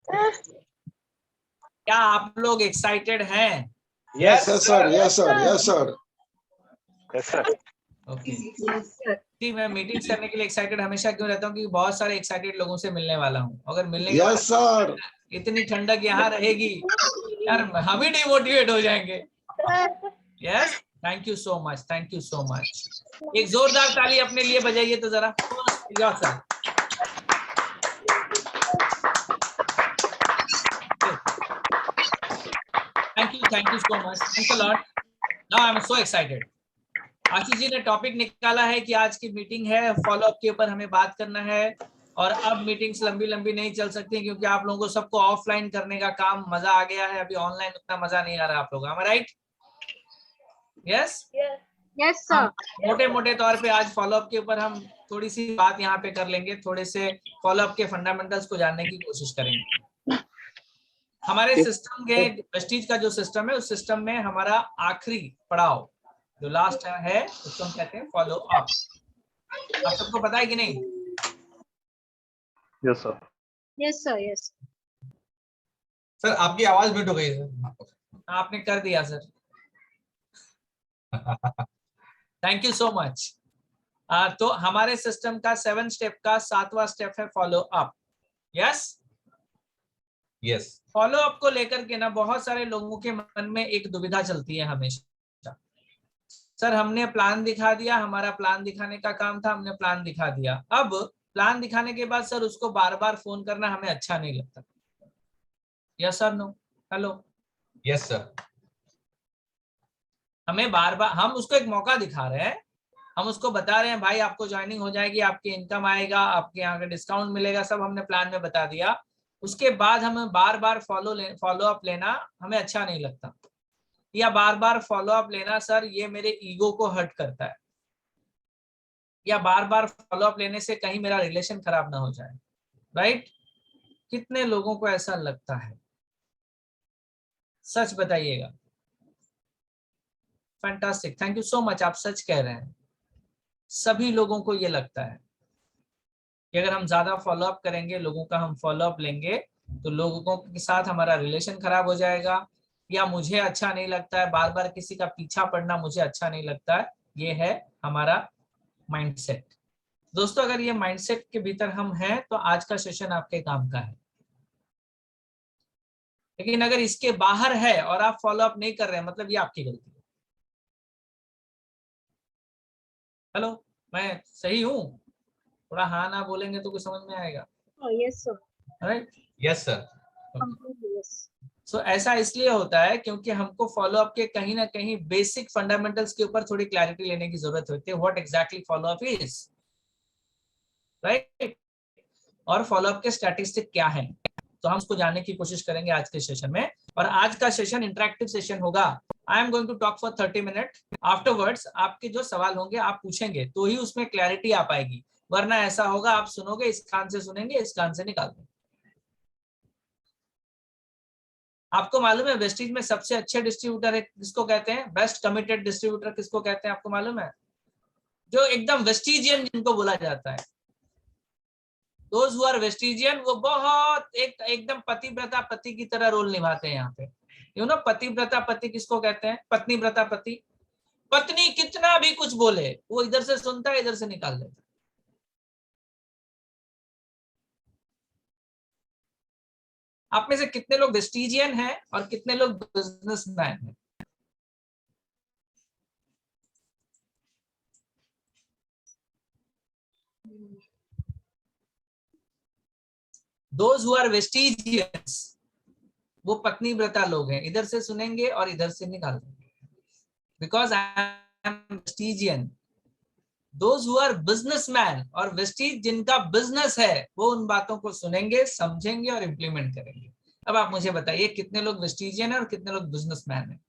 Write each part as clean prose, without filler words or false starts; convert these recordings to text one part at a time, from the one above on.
क्या आप लोग एक्साइटेड हैं? Yes, sir. Yes, sir. Yes, sir. Yes, sir. Okay Yes, sir. जी, मैं मीटिंग्स करने के लिए एक्साइटेड हमेशा क्यों रहता हूँ? क्योंकि बहुत सारे एक्साइटेड लोगों से मिलने वाला हूँ। अगर मिलने के Yes, sir. बाद इतनी ठंडक यहाँ रहेगी यार, हम ही डिमोटिवेट हो जाएंगे। Yes, thank you so much, thank you so much. एक जोरदार ताली अपने लिए बजाइए तो जरा। Sir thank you so much, thanks a lot. Now I am so excited. Ashish ji ने टॉपिक निकाला है कि आज की मीटिंग है फॉलो अप के ऊपर, हमें बात करना है। और अब मीटिंग्स लंबी लंबी नहीं चल सकती क्योंकि आप लोगों को सबको ऑफलाइन करने का काम मजा आ गया है, अभी ऑनलाइन उतना मजा नहीं आ रहा आप लोग। राइट? Yes Yes, sir. मोटे मोटे तौर पे आज फॉलो अप के ऊपर हम थोड़ी सी बात यहाँ पे कर लेंगे, थोड़े से फॉलो अप के फंडामेंटल्स को जानने की कोशिश करेंगे। हमारे सिस्टम के वेस्टीज का जो सिस्टम है, उस सिस्टम में हमारा आखिरी पड़ाव जो लास्ट है उसको हम कहते हैं फॉलो अप। आप सबको पता है कि नहीं? Yes, sir. Yes, sir. Yes. Sir आपकी आवाज म्यूट हो गई सर। आपने कर दिया sir. Thank you so much. तो हमारे सिस्टम का 7 स्टेप का 7वां स्टेप है follow up. Yes yes follow up को लेकर के ना बहुत सारे लोगों के मन में एक दुविधा चलती है हमेशा। सर हमने प्लान दिखा दिया, हमारा प्लान दिखाने का काम था, हमने प्लान दिखा दिया, अब प्लान दिखाने के बाद सर उसको बार बार फोन करना हमें अच्छा नहीं लगता। Yes sir? No? Hello? Yes sir. हमें बार बार, हम उसको एक मौका दिखा रहे हैं, हम उसको बता रहे हैं भाई आपको ज्वाइनिंग हो जाएगी, आपके इनकम आएगा, आपके यहाँ का डिस्काउंट मिलेगा, सब हमने प्लान में बता दिया। उसके बाद हमें बार बार फॉलो अप लेना हमें अच्छा नहीं लगता, या बार बार फॉलो अप लेना सर ये मेरे ईगो को हर्ट करता है, या बार बार फॉलो अप लेने से कहीं मेरा रिलेशन खराब ना हो जाए। राइट? कितने लोगों को ऐसा लगता है? सच बताइएगा। Fantastic, thank you so much, आप सच कह रहे हैं। सभी लोगों को ये लगता है कि अगर हम ज्यादा फॉलो अप करेंगे, लोगों का हम फॉलो अप लेंगे तो लोगों के साथ हमारा रिलेशन खराब हो जाएगा, या मुझे अच्छा नहीं लगता है, बार बार किसी का पीछा पड़ना मुझे अच्छा नहीं लगता है। ये है हमारा माइंडसेट। दोस्तों अगर ये माइंडसेट के भीतर हम हैं तो आज का सेशन आपके काम का है। लेकिन अगर इसके बाहर है और आप फॉलो अप नहीं कर रहे हैं, मतलब ये आपकी गलती है। हेलो, मैं सही हूं? थोड़ा हाँ ना बोलेंगे तो कुछ समझ में आएगा। Oh, yes, sir. Right? Yes sir. Completely yes. सो ऐसा इसलिए होता है क्योंकि हमको फॉलो अप के कहीं ना कहीं बेसिक फंडामेंटल्स के ऊपर थोड़ी क्लैरिटी लेने की जरूरत होती है। What exactly follow up is, right? और फॉलो अप के स्टैटिस्टिक क्या है, तो हम उसको जानने की कोशिश करेंगे आज के सेशन में। और आज का सेशन इंटरेक्टिव सेशन होगा। I am going to talk for 30 minute. Afterwards आपके जो सवाल होंगे आप पूछेंगे तो ही उसमें क्लैरिटी आ पाएगी, वरना ऐसा होगा आप सुनोगे, इस कान से सुनेंगे, इस कान से निकाल देंगे। आपको मालूम है वेस्टीज में सबसे अच्छे डिस्ट्रीब्यूटर है किसको कहते हैं? बेस्ट कमिटेड डिस्ट्रीब्यूटर किसको कहते हैं आपको मालूम है? जो एकदम वेस्टीजियन जिनको बोला जाता है, दोज हु आर वेस्टीजियन, वो बहुत एकदम पतिव्रता पति की तरह रोल निभाते हैं यहाँ पे। यू नो पतिव्रता पति किसको कहते हैं? पत्नी व्रता पति। पत्नी कितना भी कुछ बोले वो इधर से सुनता है, इधर से निकाल देता है। आप में से कितने लोग वेस्टीजियन हैं और कितने लोग बिजनेसमैन हैं? Those who are Vestigians, वो पत्नी व्रता लोग हैं, इधर से सुनेंगे और इधर से निकाल देंगे। Because I am Vestigian. Those who are businessman और वेस्टीज जिनका बिजनेस है वो उन बातों को सुनेंगे, समझेंगे और इम्प्लीमेंट करेंगे। अब आप मुझे बताइए कितने लोग वेस्टीजियन है और कितने लोग बिजनेसमैन है?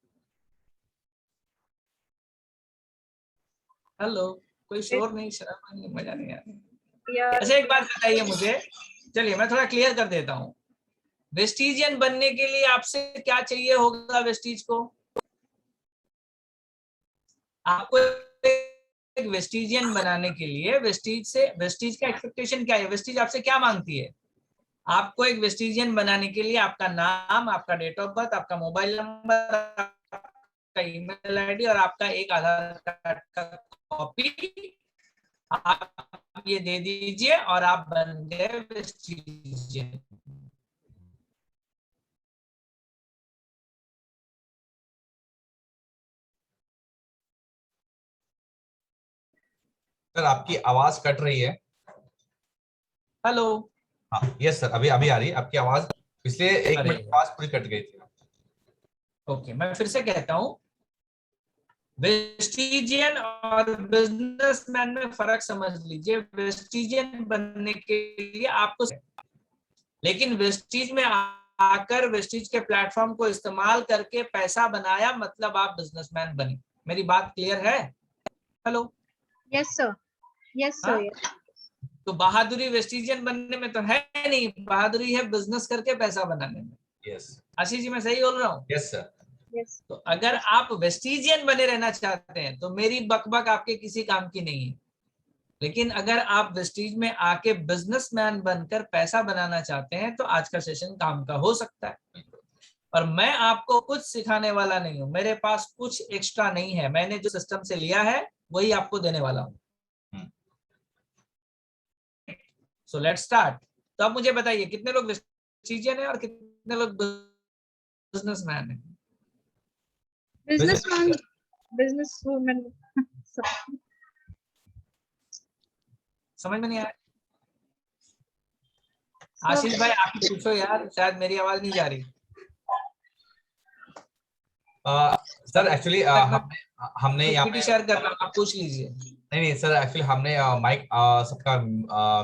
हेलो, कोई शोर नहीं, शर्म नहीं, मजा नहीं आ रहा। Yeah. अच्छा एक बात बताइए मुझे, चलिए मैं थोड़ा क्लियर कर देता हूँ। वेस्टीजियन बनने के लिए आपसे क्या चाहिए होगा? वेस्टीज को आपको एक वेस्टीजियन बनाने के लिए वेस्टीज का एक्सपेक्टेशन क्या है? वेस्टीज आपसे क्या मांगती है? आपको एक वेस्टिजियन बनाने के लिए आपका नाम, आपका डेट ऑफ बर्थ, आपका मोबाइल नंबर, आपका ईमेल आईडी और आपका एक आधार कार्ड का कॉपी आप ये दे दीजिए और आप बन गए वेस्टिजियन। सर आपकी आवाज कट रही है। हेलो। हाँ यस सर, अभी अभी आ रही है आपकी आवाज। पिछले एक अरे मिनट आवाज पूरी कट गई थी। ओके, मैं फिर से कहता हूं, वेस्टिजियन और बिजनेसमैन में फर्क समझ लीजिए। वेस्टिजियन बनने के लिए आपको, लेकिन वेस्टिज में आकर वेस्टिज के प्लेटफॉर्म को इस्तेमाल करके पैसा बनाया, मतलब आप बिजनेसमैन बने। मेरी बात क्लियर है? Hello. Yes, sir. Yes, sir. हाँ? Yes. तो बहादुरी वेस्टिजियन बनने में तो है नहीं, बहादुरी है बिजनेस करके पैसा बनाने में। यस आशीष जी, मैं सही बोल रहा हूँ? Yes sir. Yes. तो अगर आप वेस्टिजियन बने रहना चाहते हैं तो मेरी बकबक आपके किसी काम की नहीं है। लेकिन अगर आप वेस्टिज में आके बिजनेसमैन बनकर पैसा बनाना चाहते हैं तो आज का सेशन काम का हो सकता है। और मैं आपको कुछ सिखाने वाला नहीं हूं, मेरे पास कुछ एक्स्ट्रा नहीं है। मैंने जो सिस्टम से लिया है वही आपको देने वाला हूं। So let's start. तो अब मुझे बताइए, कितने लोग वेस्टिजियन है और कितने लोग बिजनेसमैन है? Businessman, businesswoman. समझ में नहीं आया? आशीष भाई आप ही पूछो यार, शायद मेरी आवाज नहीं जा रही। सर एक्चुअली हमने यहाँ पे शेयर कर रहा हूं, आप पूछ लीजिए। नहीं सर, एक्चुअली हमने माइक सबका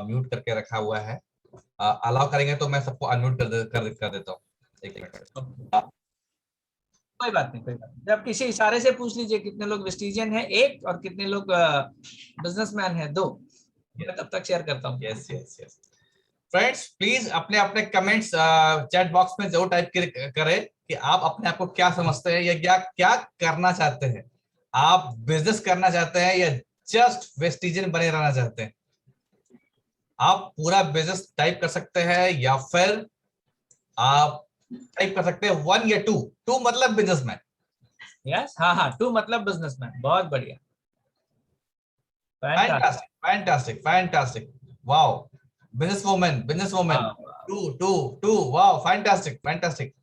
म्यूट करके रखा हुआ है। अलाउ करेंगे तो मैं सबको अनम्यूट कर देता हूँ। एक मिनट। कोई बात नहीं, कोई बात नहीं। जब किसी इशारे से पूछ लीजिए कितने लोग वेस्टिजियन है, एक, और कितने लोग बिजनेसमैन है, दो। मैं तब तक शेयर करता हूँ। Yes yes yes. Friends please अपने अपने कमेंट्स चैट बॉक्स में जरूर टाइप करें कि आप अपने आप को क्या समझते हैं या क्या क्या करना चाहते हैं। आप बिजनेस करना चाहते हैं या जस्ट वेस्टिजियन बने रहना चाहते हैं? आप पूरा बिजनेस टाइप कर सकते हैं या फिर आप टाइप कर सकते हैं 1 या 2। 2 मतलब बिजनेसमैन। यस, हाँ हाँ, 2 मतलब बिजनेसमैन। बहुत बढ़िया, fantastic fantastic fantastic. Wow, businesswoman 2 wow, fantastic fantastic.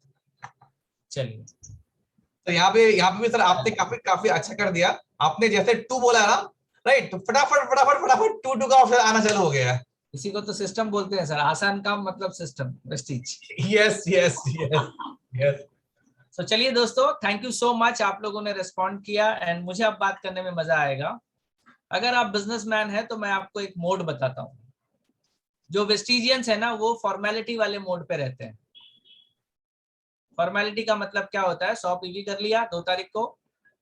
चलिए, तो यहाँ पे भी सर आपने काफी काफी अच्छा कर दिया। आपने जैसे 2 बोला ना, राइट, तो फटाफट फटाफट फटाफट 2 का ऑप्शन आना चालू हो गया है। इसी को तो सिस्टम बोलते हैं सर, आसान काम मतलब system, Vestige. Yes yes yes yes. तो चलिए दोस्तों, थैंक यू सो मच, आप लोगों ने रिस्पॉन्ड किया एंड मुझे अब बात करने में मजा आएगा। अगर आप बिजनेसमैन है तो मैं आपको एक मोड बताता हूँ। जो वेस्टिजियंस है ना, वो फॉर्मेलिटी वाले मोड पे रहते हैं। फॉर्मेलिटी का मतलब क्या होता है? 100 पीवी कर लिया 2 तारीख को।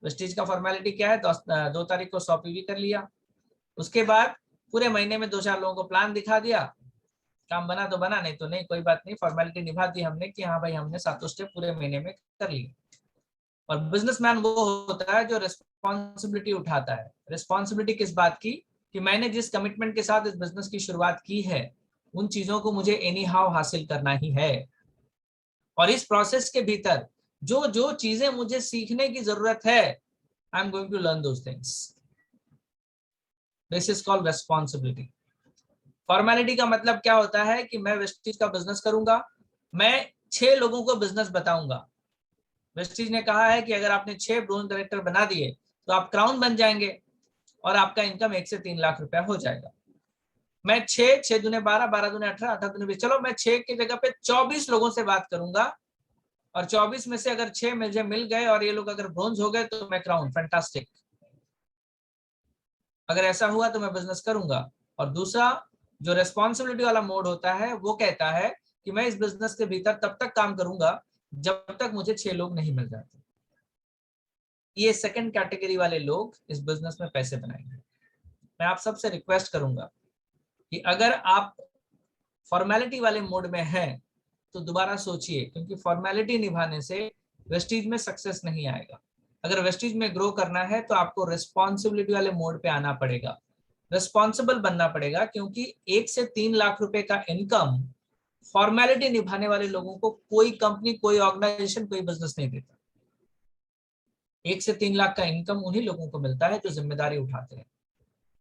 वेस्टिज का फॉर्मेलिटी क्या है? 2 तारीख को 100 पीवी कर लिया। उसके बाद पूरे महीने में 2-4 लोगों को प्लान दिखा दिया, काम बना तो बना, नहीं तो नहीं, कोई बात नहीं, फॉर्मेलिटी निभा दी हमने कि हाँ भाई हमने 7 स्टेप पूरे महीने में कर लिए। और बिजनेसमैन वो होता है जो रिस्पॉन्सिबिलिटी उठाता है। रिस्पॉन्सिबिलिटी किस बात की? कि मैंने जिस कमिटमेंट के साथ इस बिजनेस की शुरुआत की है, उन चीजों को मुझे एनी हाउ हासिल करना ही है। और इस प्रोसेस के भीतर जो जो चीजें मुझे सीखने की जरूरत है, I am going to learn those things. This is called responsibility. Formality का मतलब क्या होता है कि मैं वेस्टिज का बिजनेस करूंगा, मैं 6 लोगों को बिजनेस बताऊंगा। वेस्टिज ने कहा है कि अगर आपने 6 ब्रोंज डायरेक्टर बना दिए तो आप क्राउन बन जाएंगे और आपका इनकम 1 से 3 लाख रुपया हो जाएगा। मैं 6 दूने 12, 12 दूने 18, 18 दूने 20, चलो मैं 6 की जगह पे 24 लोगों से बात करूंगा और 24 में से अगर 6 मुझे मिल गए और ये लोग अगर ब्रोंज हो गए तो मैं क्राउन, फैंटास्टिक। अगर ऐसा हुआ तो मैं बिजनेस करूंगा। और दूसरा जो रेस्पॉन्सिबिलिटी वाला मोड होता है, वो कहता है कि मैं इस बिजनेस के भीतर तब तक काम करूंगा जब तक मुझे 6 लोग नहीं मिल जाते। ये सेकंड कैटेगरी वाले लोग इस बिजनेस में पैसे बनाएंगे। मैं आप सबसे रिक्वेस्ट करूंगा कि अगर आप फॉर्मेलिटी वाले मोड में हैं तो दोबारा सोचिए, क्योंकि फॉर्मेलिटी निभाने से वेस्टिज में सक्सेस नहीं आएगा। अगर वेस्टिज में ग्रो करना है तो आपको रिस्पॉन्सिबिलिटी वाले मोड पे आना पड़ेगा, रिस्पॉन्सिबल बनना पड़ेगा, क्योंकि 1 से 3 लाख रुपए का इनकम फॉर्मेलिटी निभाने वाले लोगों को कोई कंपनी, कोई ऑर्गेनाइजेशन, कोई बिजनेस नहीं देता। 1 से 3 लाख का इनकम उन्हीं लोगों को मिलता है जो जिम्मेदारी उठाते हैं,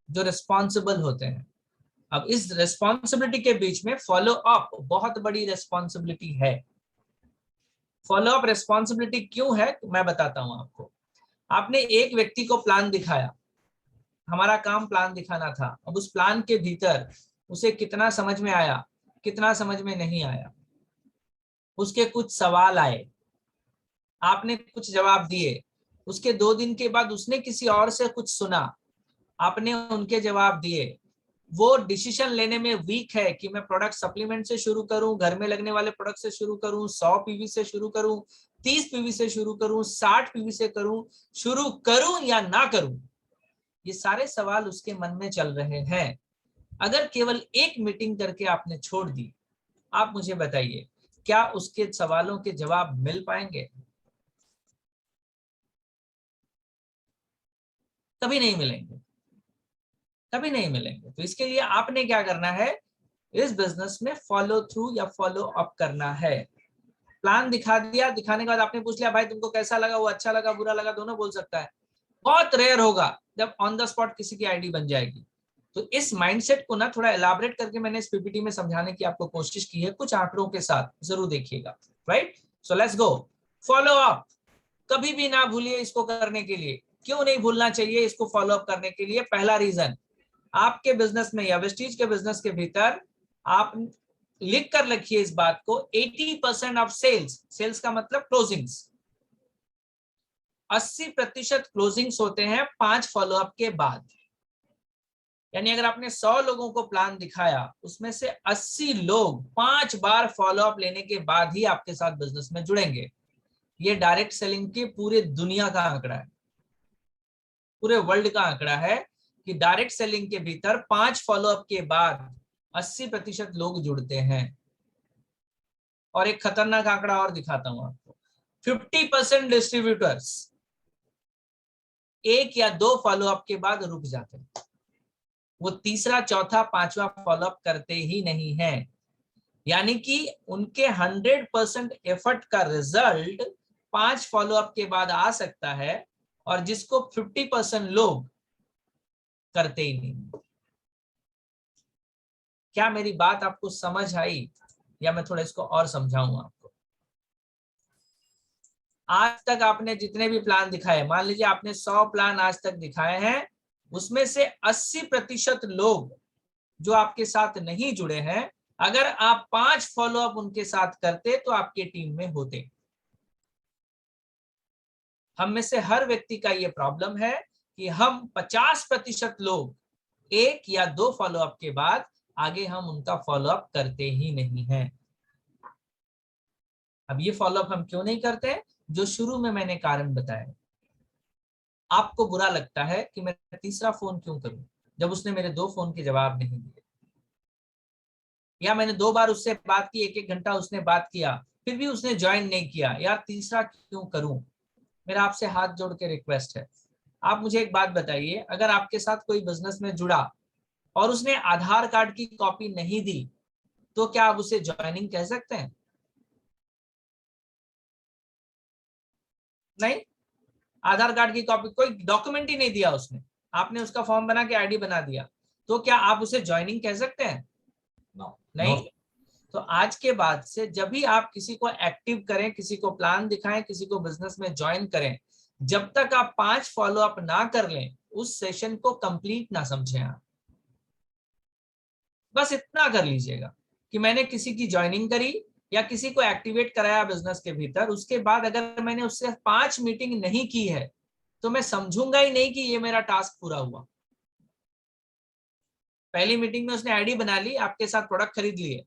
जो रिस्पॉन्सिबल होते हैं। अब इस रिस्पॉन्सिबिलिटी के बीच में फॉलो अप बहुत बड़ी रिस्पॉन्सिबिलिटी है। फॉलो अप रिस्पॉन्सिबिलिटी क्यों है मैं बताता हूं आपको। आपने एक व्यक्ति को प्लान दिखाया, हमारा काम प्लान दिखाना था। अब उस प्लान के भीतर उसे कितना समझ में आया, कितना समझ में नहीं आया, उसके कुछ सवाल आए, आपने कुछ जवाब दिए। उसके 2 दिन के बाद उसने किसी और से कुछ सुना, आपने उनके जवाब दिए। वो डिसीजन लेने में वीक है कि मैं प्रोडक्ट सप्लीमेंट से शुरू करूं, घर में लगने वाले प्रोडक्ट से शुरू करूं, 100 पीवी से शुरू करूं, 30 पीवी से शुरू करूं, 60 पीवी से शुरू करूं या ना करूं। ये सारे सवाल उसके मन में चल रहे हैं। अगर केवल एक मीटिंग करके आपने छोड़ दी, आप मुझे बताइए क्या उसके सवालों के जवाब मिल पाएंगे? कभी नहीं मिलेंगे, कभी नहीं मिलेंगे। तो इसके लिए आपने क्या करना है, इस बिजनेस में फॉलो थ्रू या फॉलो अप करना है। प्लान दिखा दिया, दिखाने के बाद आपने पूछ लिया भाई तुमको कैसा लगा, वो अच्छा लगा बुरा लगा दोनों बोल सकता है। बहुत रेयर होगा जब ऑन द स्पॉट किसी की आईडी बन जाएगी। तो इस माइंडसेट को ना थोड़ा एलाबरेट करके मैंने इस पीपीटी में समझाने की आपको कोशिश की है, कुछ आंकड़ों के साथ, जरूर देखिएगा। Right, so let's go. Follow up कभी भी ना भूलिए इसको करने के लिए। क्यों नहीं भूलना चाहिए इसको फॉलो अप करने के लिए? पहला रीजन, आपके बिजनेस में या वेस्टीज के बिजनेस के भीतर आप लिख कर रखिए इस बात को, 80% ऑफ सेल्स, सेल्स का मतलब क्लोजिंग्स, 80% क्लोजिंग्स होते हैं 5 फॉलोअप के बाद। यानी अगर आपने 100 लोगों को प्लान दिखाया, उसमें से 80 लोग 5 बार फॉलोअप लेने के बाद ही आपके साथ बिजनेस में जुड़ेंगे। ये डायरेक्ट सेलिंग की पूरे दुनिया का आंकड़ा है, पूरे वर्ल्ड का आंकड़ा है कि डायरेक्ट सेलिंग के भीतर 5 फॉलोअप के बाद 80% लोग जुड़ते हैं। और एक खतरनाक आंकड़ा और दिखाता हूं आपको, 50% डिस्ट्रीब्यूटर्स 1 या 2 फॉलोअप के बाद रुक जाते हैं। वो तीसरा, चौथा, 5वां फॉलोअप करते ही नहीं है। यानी कि उनके 100% एफर्ट का रिजल्ट 5 फॉलोअप के बाद आ सकता है, और जिसको 50% लोग करते ही नहीं। क्या मेरी बात आपको समझ आई, या मैं थोड़ा इसको और समझाऊं आपको? आज तक आपने जितने भी प्लान दिखाए, मान लीजिए आपने 100 प्लान आज तक दिखाए हैं, उसमें से 80% लोग जो आपके साथ नहीं जुड़े हैं, अगर आप 5 फॉलोअप उनके साथ करते तो आपके टीम में होते। हम में से हर व्यक्ति का ये प्रॉब्लम है कि हम 50% लोग 1 या 2 फॉलोअप के बाद आगे हम उनका फॉलोअप करते ही नहीं हैं। अब ये फॉलोअप हम क्यों नहीं करते? जो शुरू में मैंने कारण बताया। आपको बुरा लगता है कि मैं तीसरा फोन क्यों करूं जब उसने मेरे 2 फोन के जवाब नहीं दिए, या मैंने 2 बार उससे बात की, 1-1 घंटा उसने बात किया, फिर भी उसने ज्वाइन नहीं किया, यार तीसरा क्यों करूं? मेरा आपसे हाथ जोड़ के रिक्वेस्ट है, आप मुझे एक बात बताइए, अगर आपके साथ कोई बिजनेस में जुड़ा और उसने आधार कार्ड की कॉपी नहीं दी, तो क्या आप उसे ज्वाइनिंग कह सकते हैं? नहीं, आधार कार्ड की कॉपी, कोई डॉक्यूमेंट ही नहीं दिया उसने, आपने उसका फॉर्म बना के आईडी बना दिया, तो क्या आप उसे ज्वाइनिंग कह सकते हैं? नहीं। तो आज के बाद से जब भी आप किसी को एक्टिव करें, किसी को प्लान दिखाएं, किसी को बिजनेस में ज्वाइन करें, जब तक आप 5 फॉलोअप ना कर लें, उस सेशन को कंप्लीट ना समझें आप। बस इतना कर लीजिएगा कि मैंने किसी की ज्वाइनिंग करी या किसी को एक्टिवेट कराया बिजनेस के भीतर, उसके बाद अगर मैंने उससे 5 मीटिंग नहीं की है, तो मैं समझूंगा ही नहीं कि ये मेरा टास्क पूरा हुआ। पहली मीटिंग में उसने आईडी बना ली, आपके साथ प्रोडक्ट खरीद लिए,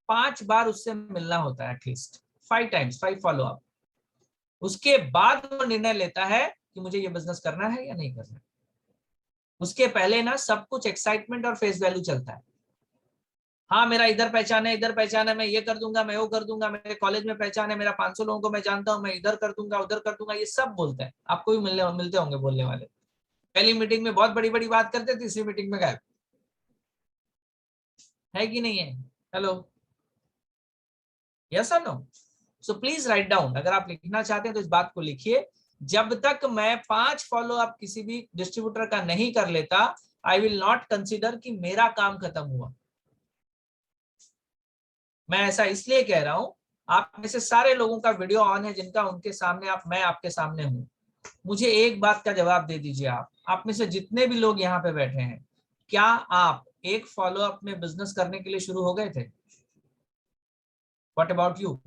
5 बार उससे मिलना होता है, एटलीस्ट 5 टाइम्स, 5 फॉलोअप। उसके बाद वो निर्णय लेता है कि मुझे ये बिजनेस करना है या नहीं करना है। उसके पहले ना सब कुछ एक्साइटमेंट और फेस वैल्यू चलता है। हाँ, मेरा इधर पहचान है, इधर पहचान है, मैं ये कर दूंगा, मैं वो कर दूंगा, मेरे कॉलेज में पहचान है, मेरा 500 लोगों को मैं जानता हूँ, मैं इधर कर दूंगा, उधर कर दूंगा, ये सब बोलते हैं। आपको भी मिलते होंगे बोलने वाले। पहली मीटिंग में बहुत बड़ी बड़ी बात करते, तीसरी मीटिंग में गायब, है कि नहीं है? हेलो, यस और no? So please write down, अगर आप लिखना चाहते हैं तो इस बात को लिखिए, जब तक मैं 5 फॉलो अप किसी भी डिस्ट्रीब्यूटर का नहीं कर लेता, आई विल नॉट कंसिडर कि मेरा काम खत्म हुआ। मैं ऐसा इसलिए कह रहा हूं, आप में से सारे लोगों का वीडियो ऑन है जिनका उनके सामने मैं आपके सामने हूं। मुझे एक बात का जवाब दे दीजिए, आप में से जितने भी लोग यहाँ पे बैठे हैं, क्या आप एक फॉलो अप में बिजनेस करने के लिए शुरू हो गए थे? What about you?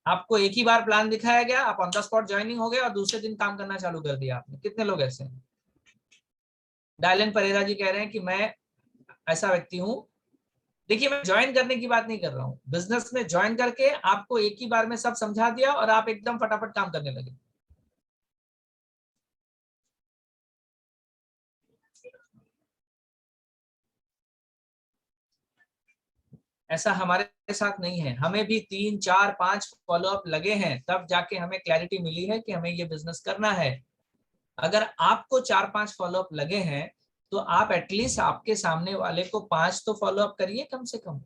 आपको एक ही बार प्लान दिखाया गया, आप ऑन द स्पॉट ज्वाइनिंग हो गए और दूसरे दिन काम करना चालू कर दिया आपने? कितने लोग ऐसे हैं? डायलन परेरा जी कह रहे हैं कि मैं ऐसा व्यक्ति हूं। देखिए, मैं ज्वाइन करने की बात नहीं कर रहा हूं, बिजनेस में ज्वाइन करके आपको एक ही बार में सब समझा दिया और आप एकदम फटाफट काम करने लगे। ऐसा हमारे साथ नहीं है, हमें भी 3, 4, 5 फॉलो अप लगे हैं, तब जाके हमें क्लैरिटी मिली है कि हमें ये बिजनेस करना है। अगर आपको 4-5 फॉलो अप लगे हैं तो आप एटलीस्ट आपके सामने वाले को 5 तो फॉलो अप करिए कम से कम।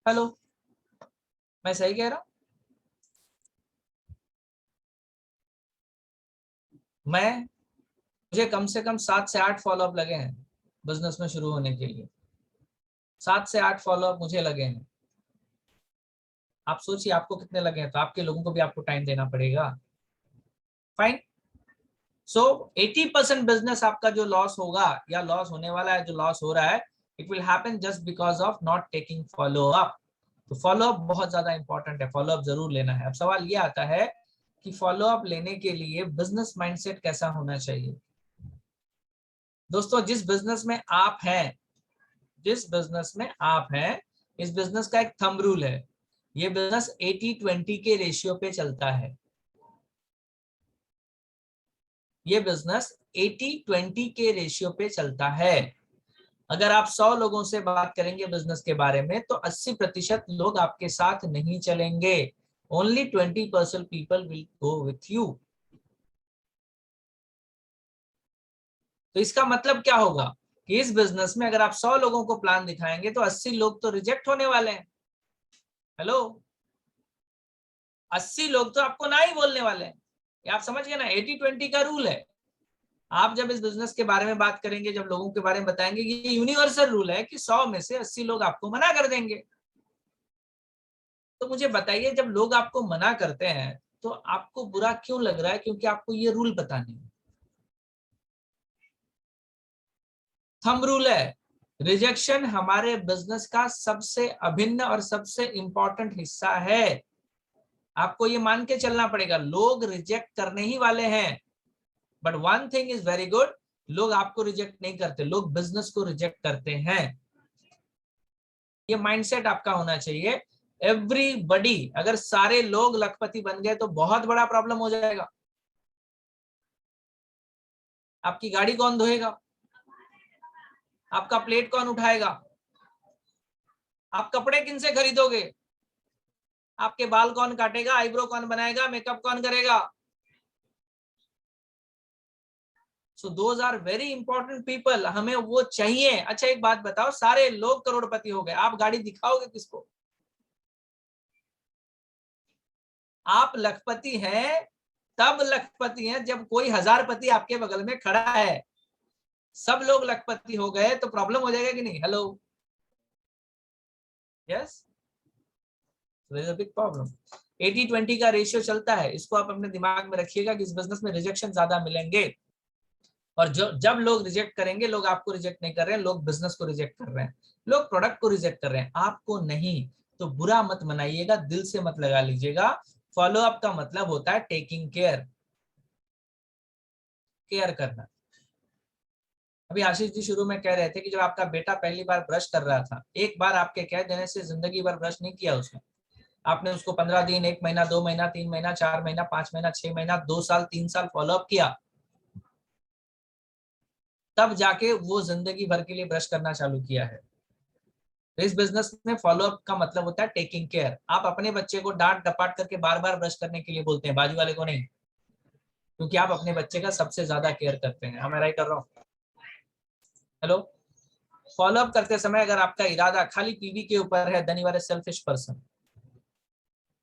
हेलो, मैं सही कह रहा हूं? मुझे कम से कम 7 से 8 फॉलो अप लगे हैं बिजनेस में शुरू होने के लिए। 7 से 8 फॉलो अप मुझे लगे हैं। आप सोचिए आपको कितने लगे हैं, तो आपके लोगों को भी आपको टाइम देना पड़ेगा। फाइन। सो 80% बिजनेस आपका जो लॉस होगा या लॉस होने वाला है, जो लॉस हो रहा है, it will happen just because of not taking follow up. तो फॉलो अप बहुत ज्यादा इंपॉर्टेंट है, फॉलो अप जरूर लेना है। अब सवाल ये आता है कि फॉलो अप लेने के लिए बिजनेस माइंडसेट कैसा होना चाहिए? दोस्तों, जिस बिजनेस में आप हैं, इस बिजनेस का एक थंब रूल है। ये बिजनेस 80-20 के रेशियो पे चलता है। ये बिजनेस 80-20 के रेशियो पे चलता है। अगर आप 100 लोगों से बात करेंगे बिजनेस के बारे में, तो 80% लोग आपके साथ नहीं चलेंगे। Only 20% people will go with you. तो इसका मतलब क्या होगा कि इस बिजनेस में अगर आप 100 लोगों को प्लान दिखाएंगे तो 80 लोग तो रिजेक्ट होने वाले हैं। हेलो, 80 लोग तो आपको ना ही बोलने वाले हैं। ये आप समझ गए ना, 80-20 का रूल है। आप जब इस बिजनेस के बारे में बात करेंगे, जब लोगों के बारे में बताएंगे, ये यूनिवर्सल रूल है कि 100 में से 80 लोग आपको मना कर देंगे। तो मुझे बताइए, जब लोग आपको मना करते हैं तो आपको बुरा क्यों लग रहा है? क्योंकि आपको ये रूल पता नहीं है। थंब रूल है। रिजेक्शन हमारे बिजनेस का सबसे अभिन्न और सबसे इंपॉर्टेंट हिस्सा है। आपको ये मान के चलना पड़ेगा, लोग रिजेक्ट करने ही वाले हैं। But one thing is very good, लोग आपको रिजेक्ट नहीं करते, लोग बिजनेस को रिजेक्ट करते हैं। ये माइंडसेट आपका होना चाहिए। एवरीबडी, अगर सारे लोग लखपति बन गए तो बहुत बड़ा प्रॉब्लम हो जाएगा। आपकी गाड़ी कौन धोएगा? आपका प्लेट कौन उठाएगा? आप कपड़े किन से खरीदोगे? आपके बाल कौन काटेगा? आईब्रो कौन बनाएगा? मेकअप कौन करेगा? So those are very important people, हमें वो चाहिए। अच्छा, एक बात बताओ, सारे लोग करोड़पति हो गए, आप गाड़ी दिखाओगे किसको? आप लखपति हैं तब लखपति हैं जब कोई हजारपति आपके बगल में खड़ा है। सब लोग लखपति हो गए तो प्रॉब्लम हो जाएगा कि नहीं? Hello, yes, there is a big problem. 80-20 का रेशियो चलता है, इसको आप अपने दिमाग में रखिएगा कि इस बिजनेस में रिजेक्शन ज्यादा मिलेंगे। और जब लोग रिजेक्ट करेंगे, लोग आपको रिजेक्ट नहीं कर रहे हैं, लोग बिजनेस को रिजेक्ट कर रहे हैं, लोग प्रोडक्ट को रिजेक्ट कर रहे हैं, आपको नहीं। तो बुरा मत मनाइएगा, दिल से मत लगा लीजिएगा। फॉलो अप का मतलब होता है टेकिंग केयर करना। अभी आशीष जी शुरू में कह रहे थे कि जब आपका बेटा पहली बार ब्रश कर रहा था, एक बार आपके कह देने से जिंदगी भर ब्रश नहीं किया उसने। आपने उसको 15 दिन, 1 महीना, 2 महीना, 3 महीना, 4 महीना, 5 महीना, 6 महीना, 2 साल, 3 साल फॉलो अप किया, तब जाके वो जिंदगी भर के लिए ब्रश करना चालू किया है। तो इस बिजनेस में फॉलो अप का मतलब होता है टेकिंग केयर। आप अपने बच्चे को डांट डपाट करके बार बार ब्रश करने के लिए बोलते हैं, बाजू वाले को नहीं। क्योंकि आप अपने बच्चे का सबसे ज्यादा केयर करते हैं। मैं राइट कर रहा हूँ? हेलो, फॉलोअप करते समय अगर आपका इरादा खाली पीवी के ऊपर है, then you are a selfish person.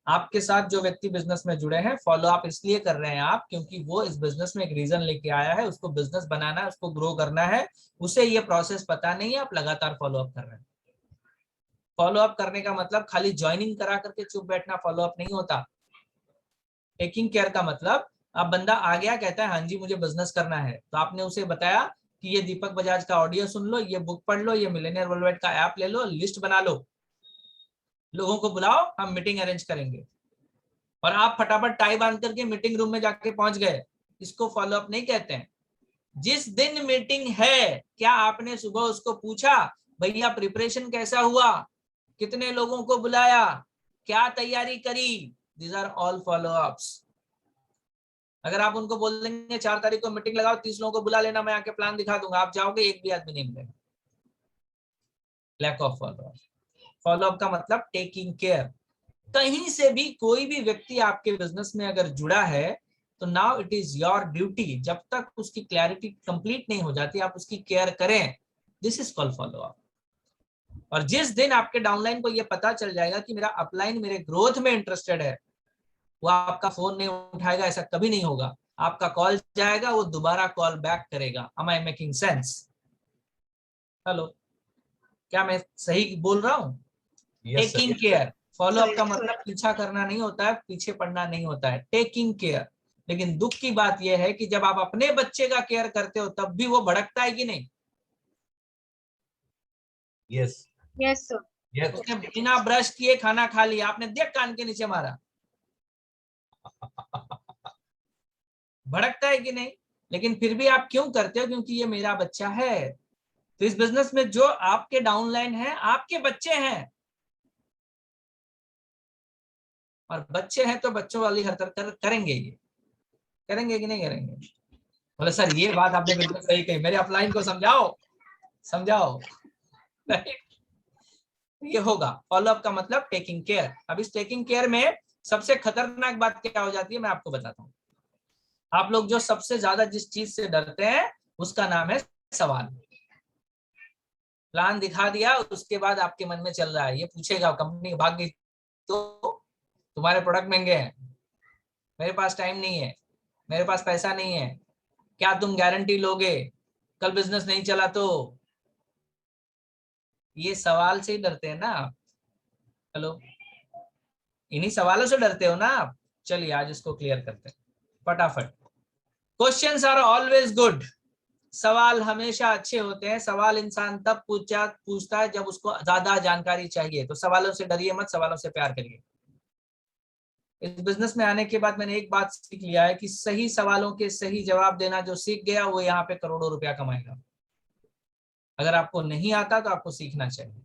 आपके साथ जो व्यक्ति बिजनेस में जुड़े हैं, फॉलो अप इसलिए कर रहे हैं आप क्योंकि वो इस बिजनेस में एक रीजन लेके आया है, उसको बिजनेस बनाना है, उसको ग्रो करना है, उसे ये प्रोसेस पता नहीं है, आप लगातार फॉलो अप कर रहे हैं। फॉलो अप करने का मतलब खाली ज्वाइनिंग करा करके चुप बैठना फॉलो अप नहीं होता। टेकिंग केयर का मतलब, अब बंदा आ गया, कहता है हाँ जी मुझे बिजनेस करना है, तो आपने उसे बताया कि ये दीपक बजाज का ऑडियो सुन लो, ये बुक पढ़ लो, ये मिलेनियर वर्ल्डवाइड का ऐप ले लो, लिस्ट बना लो, लोगों को बुलाओ, हम मीटिंग अरेंज करेंगे, और आप फटाफट टाई बांध करके मीटिंग रूम में जाके पहुंच गए। इसको फॉलो अप नहीं कहते हैं। जिस दिन मीटिंग है, क्या आपने सुबह उसको पूछा भैया प्रिपरेशन कैसा हुआ, कितने लोगों को बुलाया, क्या तैयारी करी? These are all follow ups. अगर आप उनको बोल देंगे 4 तारीख को मीटिंग लगाओ, 30 लोगों को बुला लेना, मैं आके प्लान दिखा दूंगा, आप जाओगे एक भी आदमी नहीं मिलेगा। Lack of follow up. Follow up का मतलब टेकिंग केयर। कहीं से भी कोई भी व्यक्ति आपके बिजनेस में अगर जुड़ा है, तो now it is your duty, जब तक उसकी क्लैरिटी कंप्लीट नहीं हो जाती आप उसकी केयर करें। This is called follow up. और जिस दिन आपके डाउनलाइन को यह पता चल जाएगा कि मेरा अपलाइन मेरे ग्रोथ में इंटरेस्टेड है, वो आपका फोन नहीं उठाएगा, ऐसा कभी नहीं होगा। आपका कॉल जाएगा, वो दोबारा कॉल बैक करेगा। Am I making sense? Hello, क्या मैं सही बोल रहा हूँ? Taking care. फॉलो अप का मतलब पीछा करना नहीं होता है, पीछे पड़ना नहीं होता है, टेकिंग केयर। लेकिन दुख की बात यह है कि जब आप अपने बच्चे का केयर करते हो तब भी वो भड़कता है कि नहीं? Yes Yes, sir. यस उसने बिना ब्रश किए खाना खा लिया, आपने देख कान के नीचे मारा, भड़कता है कि नहीं? लेकिन फिर भी आप क्यों करते हो? क्योंकि ये मेरा बच्चा है। तो इस बिजनेस में जो आपके डाउनलाइन है, आपके बच्चे हैं, और बच्चे हैं तो बच्चों वाली हरकत करेंगे, ये करेंगे कि नहीं करेंगे? बोले सर ये बात आपने बिल्कुल सही कही, मेरे अपलाइन को समझाओ समझाओ। ये होगा। फॉलो अप का मतलब टेकिंग केयर। अब इस टेकिंग केयर में सबसे खतरनाक बात क्या हो जाती है, मैं आपको बताता हूँ। आप लोग जो सबसे ज्यादा जिस चीज से डरते हैं उसका नाम है सवाल। प्लान दिखा दिया, उसके बाद आपके मन में चल रहा है, ये पूछेगा कंपनी भाग गई तो तुम्हारे प्रोडक्ट महंगे हैं, मेरे पास टाइम नहीं है, मेरे पास पैसा नहीं है, क्या तुम गारंटी लोगे, कल बिजनेस नहीं चला तो? ये सवाल से ही डरते हैं ना आप। हेलो, इन्हीं सवालों से डरते हो ना आप। चलिए आज इसको क्लियर करते हैं फटाफट। Questions are always good. सवाल हमेशा अच्छे होते हैं। सवाल इंसान तब पूछता है जब उसको ज्यादा जानकारी चाहिए। तो सवालों से डरिए मत, सवालों से प्यार करिए। इस बिजनेस में आने के बाद मैंने एक बात सीख लिया है कि सही सवालों के सही जवाब देना जो सीख गया वो यहाँ पे करोड़ों रुपया कमाएगा। अगर आपको नहीं आता तो आपको सीखना चाहिए।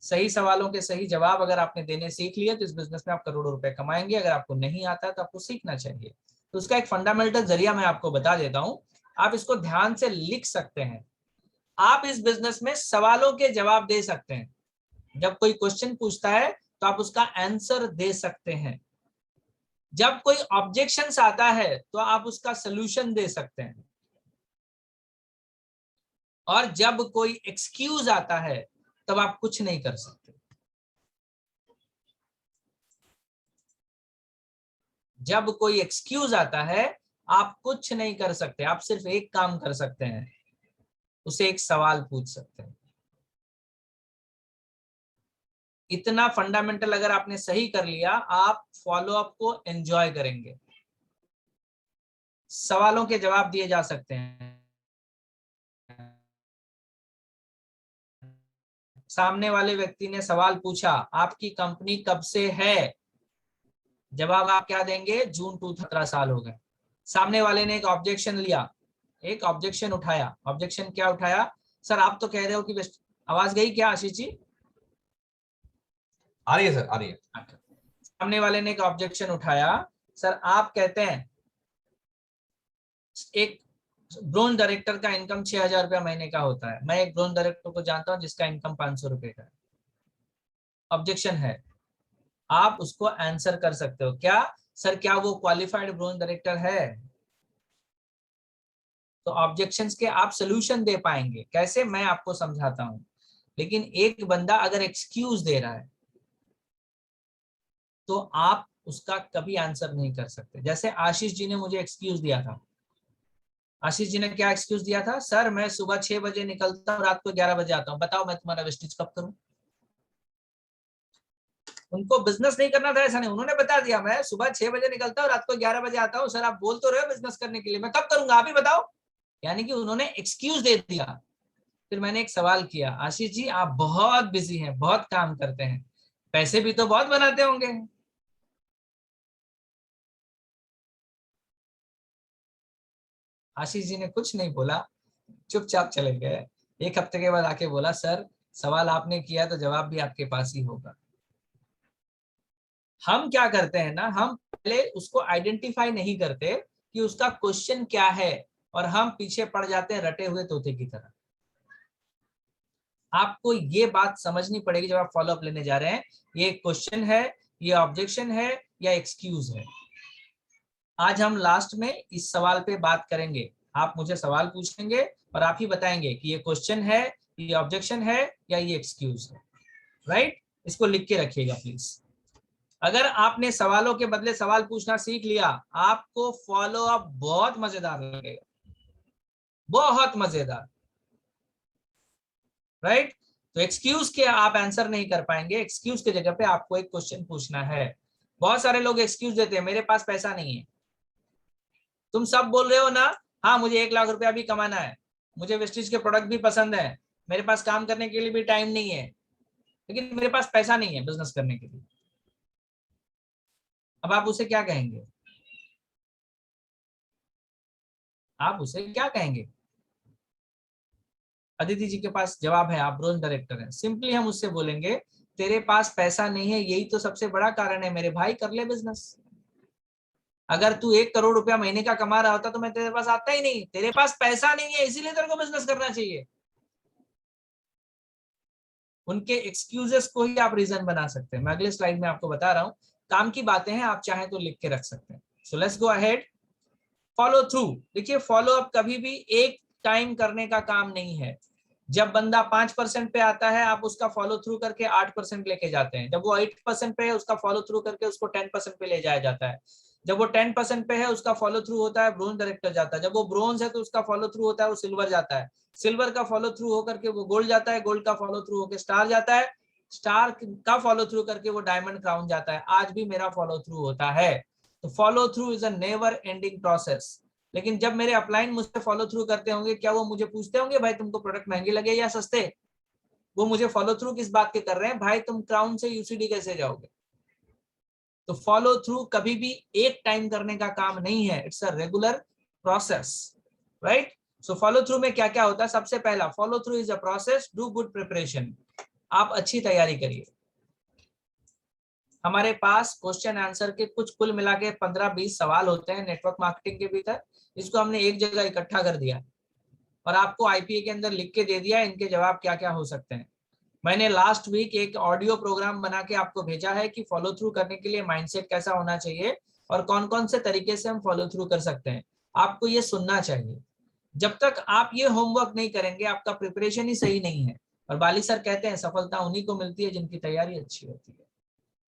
सही सवालों के सही जवाब अगर आपने देने सीख लिए तो इस बिजनेस में आप करोड़ों रुपए कमाएंगे। अगर आपको नहीं आता तो आपको सीखना चाहिए। तो उसका एक फंडामेंटल जरिया मैं आपको बता देता हूं, आप इसको ध्यान से लिख सकते हैं। आप इस बिजनेस में सवालों के जवाब दे सकते हैं। जब कोई क्वेश्चन पूछता है तो आप उसका आंसर दे सकते हैं। जब कोई ऑब्जेक्शंस आता है तो आप उसका सलूशन दे सकते हैं। और जब कोई एक्सक्यूज आता है तब आप कुछ नहीं कर सकते। जब कोई एक्सक्यूज आता है आप कुछ नहीं कर सकते। आप सिर्फ एक काम कर सकते हैं, उसे एक सवाल पूछ सकते हैं। इतना फंडामेंटल अगर आपने सही कर लिया, आप फॉलो अप को एंजॉय करेंगे। सवालों के जवाब दिए जा सकते हैं। सामने वाले व्यक्ति ने सवाल पूछा, आपकी कंपनी कब से है? जवाब आप क्या देंगे? जून 2017 साल हो गए। सामने वाले ने एक ऑब्जेक्शन लिया, एक ऑब्जेक्शन उठाया। ऑब्जेक्शन क्या उठाया? सर आप तो कह रहे हो कि आवाज गई क्या आशीष जी? आ रही है सर, आ रही है। सामने वाले ने एक ऑब्जेक्शन उठाया, सर आप कहते हैं एक ब्रोन डायरेक्टर का इनकम 6,000 रुपया महीने का होता है। मैं एक ब्रोन डायरेक्टर को जानता हूं जिसका इनकम 500 रुपए का है। ऑब्जेक्शन है, आप उसको आंसर कर सकते हो क्या? सर क्या वो क्वालिफाइड ब्रोंज डायरेक्टर है? तो ऑब्जेक्शंस के आप सोल्यूशन दे पाएंगे कैसे, मैं आपको समझाता हूं। लेकिन एक बंदा अगर एक्सक्यूज दे रहा है तो आप उसका कभी आंसर नहीं कर सकते। जैसे आशीष जी ने मुझे एक्सक्यूज दिया था। आशीष जी ने क्या एक्सक्यूज दिया था? सर मैं सुबह 6 बजे निकलता हूँ, रात को 11 बजे आता हूँ, बताओ मैं तुम्हारा वेस्टेज कब करूं? उनको बिजनेस नहीं करना था ऐसा नहीं, उन्होंने बता दिया मैं सुबह 6 बजे निकलता हूँ, रात को 11 बजे आता हूँ। सर आप बोल तो रहे हो बिजनेस करने के लिए, मैं कब करूंगा आप ही बताओ। यानी कि उन्होंने एक्सक्यूज दे दिया। फिर मैंने एक सवाल किया, आशीष जी आप बहुत बिजी हैं, बहुत काम करते हैं, पैसे भी तो बहुत बनाते होंगे। आशीष जी ने कुछ नहीं बोला, चुपचाप चले गए। एक हफ्ते के बाद आके बोला, सर सवाल आपने किया तो जवाब भी आपके पास ही होगा। हम क्या करते हैं ना, हम पहले उसको आइडेंटिफाई नहीं करते कि उसका क्वेश्चन क्या है, और हम पीछे पड़ जाते हैं रटे हुए तोते की तरह। आपको ये बात समझनी पड़ेगी जब आप फॉलोअप लेने जा रहे हैं, ये क्वेश्चन है, ये ऑब्जेक्शन है या एक्सक्यूज है। आज हम लास्ट में इस सवाल पे बात करेंगे। आप मुझे सवाल पूछेंगे और आप ही बताएंगे कि ये क्वेश्चन है, ये ऑब्जेक्शन है या ये एक्सक्यूज है। राइट? इसको लिख के रखिएगा प्लीज। अगर आपने सवालों के बदले सवाल पूछना सीख लिया, आपको फॉलो अप बहुत मजेदार लगेगा, बहुत मजेदार। राइट? तो एक्सक्यूज के आप आंसर नहीं कर पाएंगे, एक्सक्यूज के जगह पे आपको एक क्वेश्चन पूछना है। बहुत सारे लोग एक्सक्यूज देते हैं, मेरे पास पैसा नहीं है। तुम सब बोल रहे हो ना, हाँ मुझे 1 लाख रुपया भी कमाना है, मुझे वेस्टेज के प्रोडक्ट भी पसंद है, मेरे पास काम करने के लिए भी टाइम नहीं है, लेकिन मेरे पास पैसा नहीं है बिजनेस करने के लिए। अब आप उसे क्या कहेंगे? आप उसे क्या कहेंगे? अदिति जी के पास जवाब है, आप ब्रोंज डायरेक्टर हैं। सिंपली हम उससे बोलेंगे, तेरे पास पैसा नहीं है, यही तो सबसे बड़ा कारण है मेरे भाई, कर ले बिजनेस। अगर तू 1 करोड़ रुपया महीने का कमा रहा होता तो मैं तेरे पास आता ही नहीं। तेरे पास पैसा नहीं है इसीलिए तेरे को बिजनेस करना चाहिए। उनके एक्सक्यूजेस को ही आप रीजन बना सकते हैं। मैं अगले स्लाइड में आपको बता रहा हूं, काम की बातें हैं, आप चाहें तो लिख के रख सकते हैं। So let's go ahead. Follow through. देखिए फॉलो अप कभी भी एक टाइम करने का काम नहीं है। जब बंदा 5% पे आता है, आप उसका फॉलो थ्रू करके 8% लेके जाते हैं। जब वो 8% पे है, उसका फॉलो थ्रू करके उसको 10% पे ले जाया जाता है। जब वो 10% पे है, उसका फॉलो थ्रू होता है, ब्रोंज डायरेक्टर जाता है। जब वो ब्रोंज है तो उसका फॉलो थ्रू होता है, वो सिल्वर जाता है। सिल्वर का फॉलो थ्रू होकर के वो गोल्ड जाता है, गोल्ड का फॉलो थ्रू होकर स्टार जाता है, स्टार का फॉलो थ्रू करके वो डायमंड क्राउन जाता है। आज भी मेरा फॉलो थ्रू होता है। तो follow through is a never ending process. लेकिन जब मेरे अपलाइन मुझसे फॉलो थ्रू करते होंगे, क्या वो मुझे पूछते होंगे भाई तुमको प्रोडक्ट महंगे लगे या सस्ते? वो मुझे फॉलो थ्रू किस बात के कर रहे हैं, भाई तुम क्राउन से यूसीडी कैसे जाओगे? तो फॉलो थ्रू कभी भी एक टाइम करने का काम नहीं है, it's a regular process. Right? So follow through में क्या क्या होता है? सबसे पहला, follow through is a process, do good preparation. आप अच्छी तैयारी करिए। हमारे पास क्वेश्चन आंसर के कुछ कुल मिला के 15-20 सवाल होते हैं नेटवर्क मार्केटिंग के भीतर। इसको हमने एक जगह इकट्ठा कर दिया और आपको आईपीए के अंदर लिख के दे दिया इनके जवाब क्या क्या हो सकते हैं। मैंने लास्ट वीक एक ऑडियो प्रोग्राम बना के आपको भेजा है कि फॉलो थ्रू करने के लिए माइंडसेट कैसा होना चाहिए और कौन कौन से तरीके से हम फॉलो थ्रू कर सकते हैं। आपको ये सुनना चाहिए। जब तक आप ये होमवर्क नहीं करेंगे, आपका प्रिपरेशन ही सही नहीं है। और बाली सर कहते हैं सफलता उन्हीं को मिलती है जिनकी तैयारी अच्छी होती है।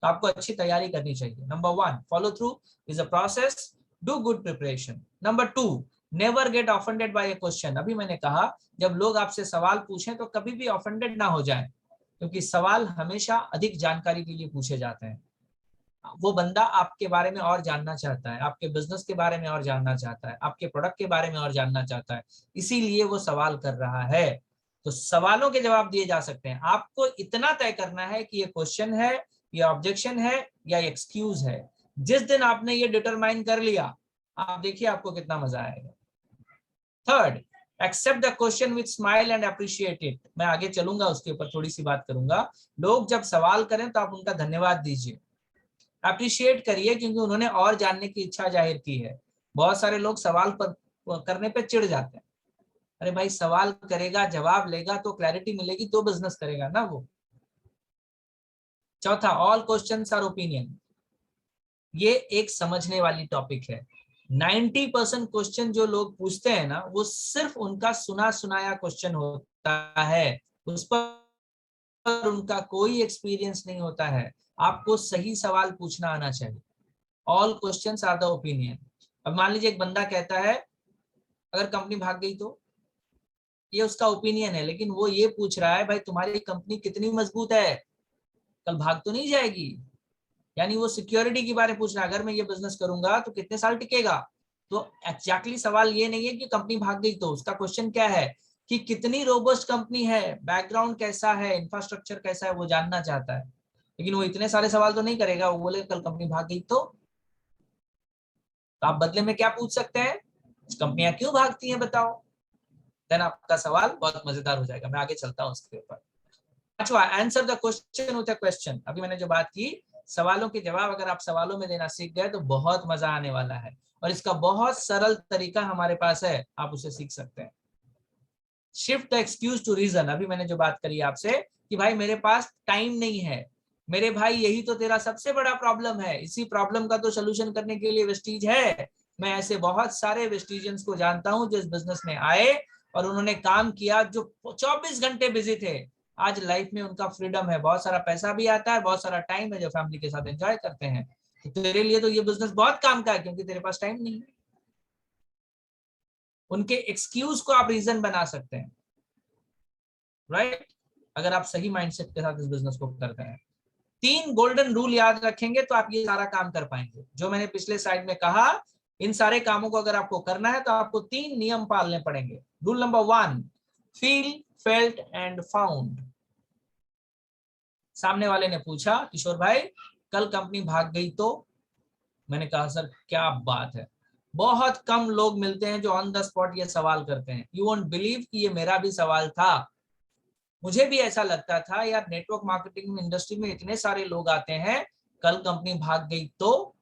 तो आपको अच्छी तैयारी करनी चाहिए। Number 1, follow through is a process, do good preparation. Number 2, never get offended by a question. अभी मैंने कहा जब लोग आपसे सवाल पूछें तो कभी भी ऑफेंडेड ना हो जाए, क्योंकि सवाल हमेशा अधिक जानकारी के लिए पूछे जाते हैं। वो बंदा आपके बारे में और जानना चाहता है, आपके बिजनेस के बारे में और जानना चाहता है, आपके प्रोडक्ट के बारे में और जानना चाहता है, इसीलिए वो सवाल कर रहा है। तो सवालों के जवाब दिए जा सकते हैं। आपको इतना तय करना है कि ये क्वेश्चन है, ये ऑब्जेक्शन है या एक्सक्यूज है। जिस दिन आपने ये डिटरमाइन कर लिया, आप देखिए आपको कितना मजा आएगा। Third, except the question with smile and appreciate it. मैं आगे चलूंगा, उसके ऊपर थोड़ी सी बात करूंगा। लोग जब सवाल करें तो आप उनका धन्यवाद दीजिए, अप्रिशिएट करिए, क्योंकि उन्होंने और जानने की इच्छा जाहिर की है। बहुत सारे लोग सवाल पर करने पे चिढ़ जाते हैं। अरे भाई सवाल करेगा, जवाब लेगा तो क्लैरिटी मिलेगी तो बिजनेस करेगा ना वो। चौथा, ऑल क्वेश्चंस आर ओपिनियन। ये एक समझने वाली टॉपिक है। 90% क्वेश्चन जो लोग पूछते हैं ना, वो सिर्फ उनका सुना सुनाया क्वेश्चन होता है, उस पर उनका कोई एक्सपीरियंस नहीं होता है। आपको सही सवाल पूछना आना चाहिए। All questions are the opinion. अब मान लीजिए एक बंदा कहता है अगर कंपनी भाग गई तो, ये उसका ओपिनियन है, लेकिन वो ये पूछ रहा है भाई तुम्हारी कंपनी कितनी मजबूत है, कल भाग तो नहीं जाएगी। यानी वो सिक्योरिटी के बारे में पूछ रहा है, अगर मैं ये बिजनेस करूंगा तो कितने साल टिकेगा। तो एग्जैक्टली सवाल ये नहीं है कि कंपनी भाग गई तो, उसका क्वेश्चन क्या है कि कितनी रोबस्ट कंपनी है, बैकग्राउंड कैसा है, इंफ्रास्ट्रक्चर कैसा है, वो जानना चाहता है। लेकिन वो इतने सारे सवाल तो नहीं करेगा, वो बोले कल कंपनी भाग गई तो आप बदले में क्या पूछ सकते हैं, कंपनियां क्यों भागती हैं बताओ। देन आपका सवाल बहुत मजेदार हो जाएगा। मैं आगे चलता हूँ उसके ऊपर। पांचवा, answer the question with a question. अभी मैंने जो बात की, सवालों के जवाब अगर आप सवालों में देना सीख गए तो बहुत मजा आने वाला है, और इसका बहुत सरल तरीका हमारे पास है, आप उसे सीख सकते हैं। Shift the excuse to reason. अभी मैंने जो बात करी आपसे कि भाई मेरे पास टाइम नहीं है, मेरे भाई यही तो तेरा सबसे बड़ा प्रॉब्लम है, इसी प्रॉब्लम का तो सोल्यूशन करने के लिए वेस्टीज है। मैं ऐसे बहुत सारे वेस्टीजियंस को जानता हूं जो इस बिजनेस में आए और उन्होंने काम किया, जो 24 घंटे बिजी थे, आज लाइफ में उनका फ्रीडम है, बहुत सारा पैसा भी आता है, बहुत सारा टाइम है जो फैमिली के साथ एंजॉय करते हैं। तो तेरे लिए तो ये बिजनेस बहुत काम का है, क्योंकि तेरे पास टाइम नहीं है। उनके एक्सक्यूज को आप रीजन बना सकते हैं, राइट, अगर आप सही माइंडसेट के साथ इस बिजनेस को करते हैं। 3 गोल्डन रूल याद रखेंगे तो आप ये सारा काम कर पाएंगे। जो मैंने पिछले स्लाइड में कहा, इन सारे कामों को अगर आपको करना है तो आपको 3 नियम पालने पड़ेंगे। Rule number 1, feel, felt and found. सामने वाले ने पूछा किशोर भाई कल कंपनी भाग गई तो, मैंने कहा सर क्या बात है। बहुत कम लोग मिलते हैं जो ऑन द स्पॉट ये सवाल करते हैं। यू वोंट बिलीव कि ये मेरा भी सवाल था। मुझे भी ऐसा लगता था यार, नेटवर्क मार्केटिंग इंडस्ट्री में इतने सारे लोग आते हैं, कल कंपनी भाग गई तो।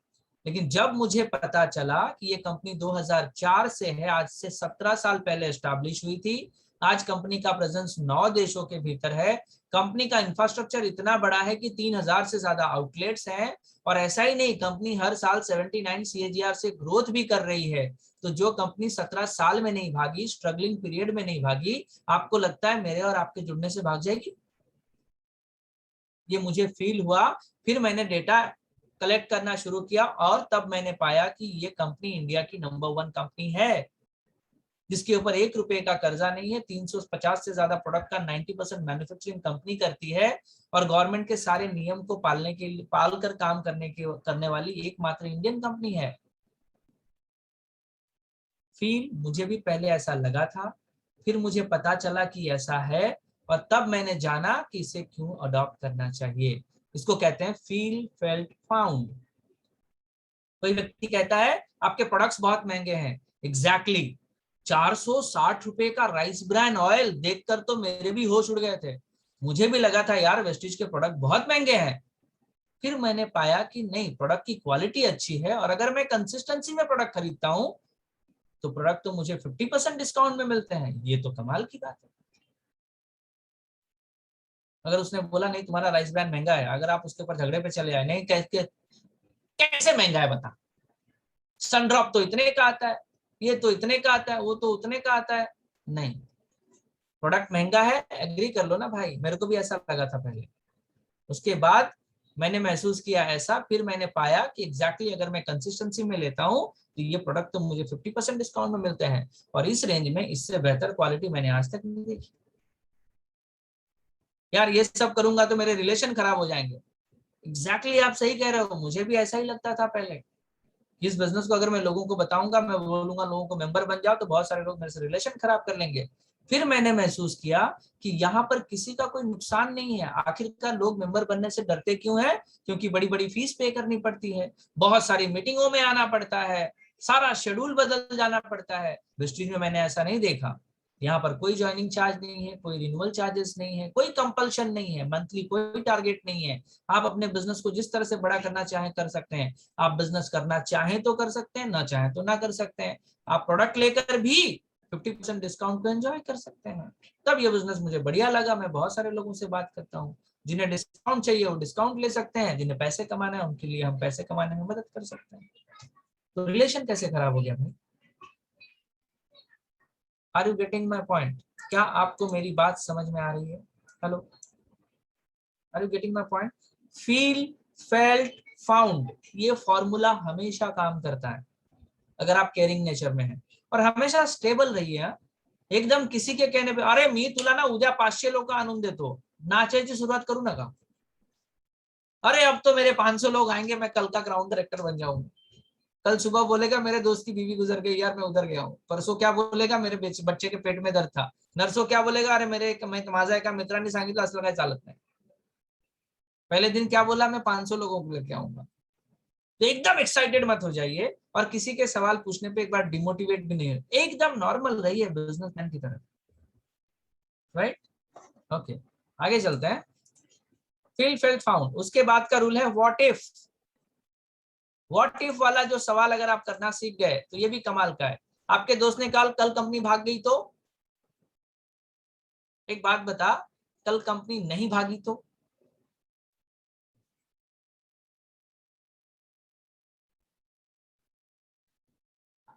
लेकिन जब मुझे पता चला कि ये कंपनी 2004 से है, आज से 17 साल पहले एस्टैब्लिश हुई थी, आज कंपनी का प्रेजेंस 9 देशों के भीतर है, कंपनी का इंफ्रास्ट्रक्चर इतना बड़ा है कि 3000 से ज्यादा आउटलेट्स हैं, और ऐसा ही नहीं, कंपनी हर साल 79 CAGR से ग्रोथ भी कर रही है। तो जो कंपनी 17 साल में नहीं भागी, स्ट्रगलिंग पीरियड में नहीं भागी, आपको लगता है मेरे और आपके जुड़ने से भाग जाएगी? ये मुझे फील हुआ। फिर मैंने डेटा कलेक्ट करना शुरू किया और तब मैंने पाया कि ये कंपनी इंडिया की नंबर 1 कंपनी है, जिसके ऊपर 1 रुपए का कर्जा नहीं है, 350 से ज्यादा प्रोडक्ट का 90% मैन्युफैक्चरिंग कंपनी करती है, और गवर्नमेंट के सारे नियम को पाल कर काम करने वाली एकमात्र इंडियन कंपनी है। फील, मुझे भी पहले ऐसा लगा था, फिर मुझे पता चला कि ऐसा है, और तब मैंने जाना कि इसे क्यों अडॉप्ट करना चाहिए। इसको कहते हैं फील, फेल्ट, फाउंड। कोई व्यक्ति कहता है आपके प्रोडक्ट्स बहुत महंगे हैं, एग्जैक्टली 460 रुपए का राइस ब्रान ऑयल देखकर तो मेरे भी होश उड़ गए थे। मुझे भी लगा था यार वेस्टीज के प्रोडक्ट बहुत महंगे हैं। फिर मैंने पाया कि नहीं, प्रोडक्ट की क्वालिटी अच्छी है, और अगर मैं कंसिस्टेंसी में प्रोडक्ट खरीदता हूं तो प्रोडक्ट तो मुझे 50% डिस्काउंट में मिलते हैं। ये तो कमाल की बात है। अगर उसने बोला नहीं तुम्हारा राइस ब्रांड महंगा है, अगर आप उसके ऊपर झगड़े पे चले आए, नहीं कैसे महंगा है बता, सनड्रॉप तो इतने का आता है, ये तो इतने का आता है, वो तो उतने का आता है, नहीं, प्रोडक्ट महंगा है, एग्री कर लो ना भाई। मेरे को भी ऐसा लगा था पहले। उसके बाद मैंने महसूस किया ऐसा, फिर मैंने पाया कि एग्जैक्टली अगर मैं कंसिस्टेंसी में लेता हूं तो ये प्रोडक्ट तो मुझे 50% डिस्काउंट में मिलते हैं, और इस रेंज में इससे बेहतर क्वालिटी मैंने आज तक नहीं देखी। यार ये सब करूंगा तो मेरे रिलेशन खराब हो जाएंगे। एग्जैक्टली आप सही कह रहे हो, मुझे भी ऐसा ही लगता था पहले। इस बिजनेस को अगर मैं लोगों को बताऊंगा, मैं बोलूंगा लोगों को मेंबर बन जाओ, तो बहुत सारे लोग मेरे से रिलेशन खराब कर लेंगे। फिर मैंने महसूस किया कि यहाँ पर किसी का कोई नुकसान नहीं है। आखिरकार लोग मेंबर बनने से डरते क्यों है? क्योंकि बड़ी बड़ी फीस पे करनी पड़ती है, बहुत सारी मीटिंगों में आना पड़ता है, सारा शेड्यूल बदल जाना पड़ता है। वेस्टीज में मैंने ऐसा नहीं देखा। यहाँ पर कोई ज्वाइनिंग चार्ज नहीं है, कोई रिन्यूअल चार्जेस नहीं है, कोई कंपल्शन नहीं है, मंथली कोई टारगेट नहीं है। आप अपने बिजनेस को जिस तरह से बड़ा करना चाहें कर सकते हैं। आप बिजनेस करना चाहें तो कर सकते हैं, ना चाहें तो ना कर सकते हैं। आप प्रोडक्ट लेकर भी 50% डिस्काउंट को एंजॉय कर सकते हैं। तब ये बिजनेस मुझे बढ़िया लगा। मैं बहुत सारे लोगों से बात करता हूँ, जिन्हें डिस्काउंट चाहिए वो डिस्काउंट ले सकते हैं, जिन्हें पैसे कमाना है उनके लिए हम पैसे कमाने में मदद कर सकते हैं। तो रिलेशन कैसे खराब हो गया भाई? Are you getting my point? क्या आपको मेरी बात समझ में आ रही है? Hello, are you getting my point? Feel, felt, found, ये फॉर्मूला हमेशा काम करता है अगर आप केयरिंग नेचर में हैं, और हमेशा स्टेबल रहिए। एकदम किसी के कहने पे अरे मी तुला ना उद्या 500 लोक आणून देतो, नाचायची सुरुवात करू नका। अरे अब तो मेरे 500 लोग आएंगे, मैं कल का ग्राउंड डायरेक्टर बन जाऊंगा। कल सुबह बोलेगा मेरे दोस्त की बीवी गुजर गई यार, मैं उधर गया हूँ। परसों क्या बोलेगा, मेरे बच्चे के पेट में दर्द था। नर्सों क्या बोलेगा, अरे माझा एका मित्रांनी सांगितलं असलं काय चालत नाही। पहले दिन क्या बोला, मैं 500 लोगों को लेके आऊंगा। तो एकदम एक्साइटेड मत हो जाइए, और किसी के सवाल पूछने पे एक बार डिमोटिवेट भी नहीं हो, एकदम नॉर्मल रहिए बिजनेसमैन की तरह, राइट? ओके, आगे चलते हैं। Feel, felt, found. उसके बाद का रूल है व्हाट इफ। व्हाट इफ वाला जो सवाल अगर आप करना सीख गए तो ये भी कमाल का है। आपके दोस्त ने कल कंपनी भाग गई तो? एक बात बता, कल कंपनी नहीं भागी तो?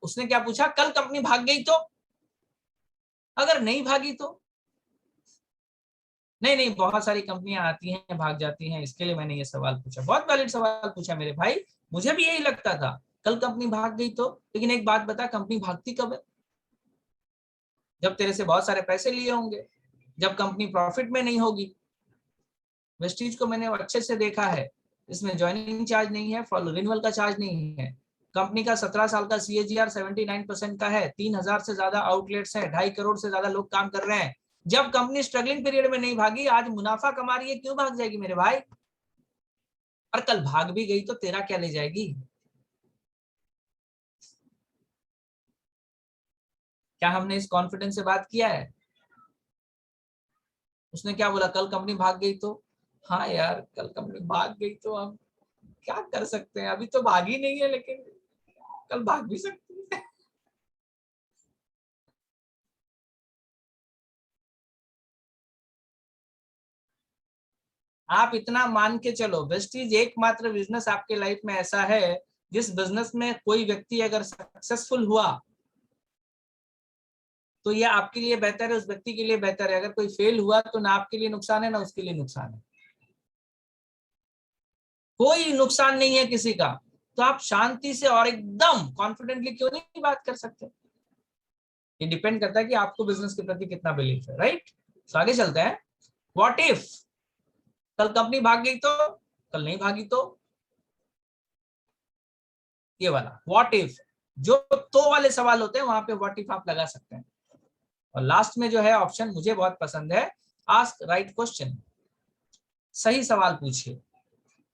उसने क्या पूछा, कल कंपनी भाग गई तो? अगर नहीं भागी तो? नहीं, बहुत सारी कंपनियां आती हैं भाग जाती हैं, इसके लिए मैंने ये सवाल पूछा। बहुत वैलिड सवाल पूछा मेरे भाई, मुझे भी यही लगता था कल कंपनी भाग गई तो। लेकिन एक बात बता, कंपनी भागती कब है? जब तेरे से बहुत सारे पैसे लिए होंगे, जब कंपनी प्रॉफिट में नहीं होगी। वेस्टीज को मैंने अच्छे से देखा है, इसमें ज्वाइनिंग चार्ज नहीं है, फॉलो रिन्यूअल का चार्ज नहीं है। कंपनी का 17 साल का CAGR 79% का है, 3000 से ज्यादा आउटलेट्स हैं, 2.5 करोड़ से ज्यादा लोग काम कर रहे हैं। जब कंपनी स्ट्रगलिंग पीरियड में नहीं भागी, आज मुनाफा कमा रही है, क्यों भाग जाएगी मेरे भाई? और कल भाग भी गई तो तेरा क्या ले जाएगी? क्या हमने इस कॉन्फिडेंस से बात किया है? उसने क्या बोला, कल कंपनी भाग गई तो? हाँ यार, कल कंपनी भाग गई तो हम क्या कर सकते हैं, अभी तो भागी नहीं है, लेकिन कल भाग भी सकती है। आप इतना मान के चलो, वेस्टीज एकमात्र बिजनेस आपके लाइफ में ऐसा है जिस बिजनेस में कोई व्यक्ति अगर सक्सेसफुल हुआ तो ये आपके लिए बेहतर है, उस व्यक्ति के लिए बेहतर है। अगर कोई फेल हुआ तो ना आपके लिए नुकसान है ना उसके लिए नुकसान है, कोई नुकसान नहीं है किसी का। तो आप शांति से और एकदम कॉन्फिडेंटली क्यों नहीं बात कर सकते? ये डिपेंड करता है कि आपको बिजनेस के प्रति कितना बिलीफ है, राइट? तो आगे चलते हैं। व्हाट इफ कल कंपनी भाग गई तो? कल नहीं भागी तो? ये वाला व्हाट इफ, जो तो वाले सवाल होते हैं वहां पे व्हाट इफ आप लगा सकते हैं। और लास्ट में जो है ऑप्शन मुझे बहुत पसंद है, आस्क राइट क्वेश्चन। सही सवाल पूछिए।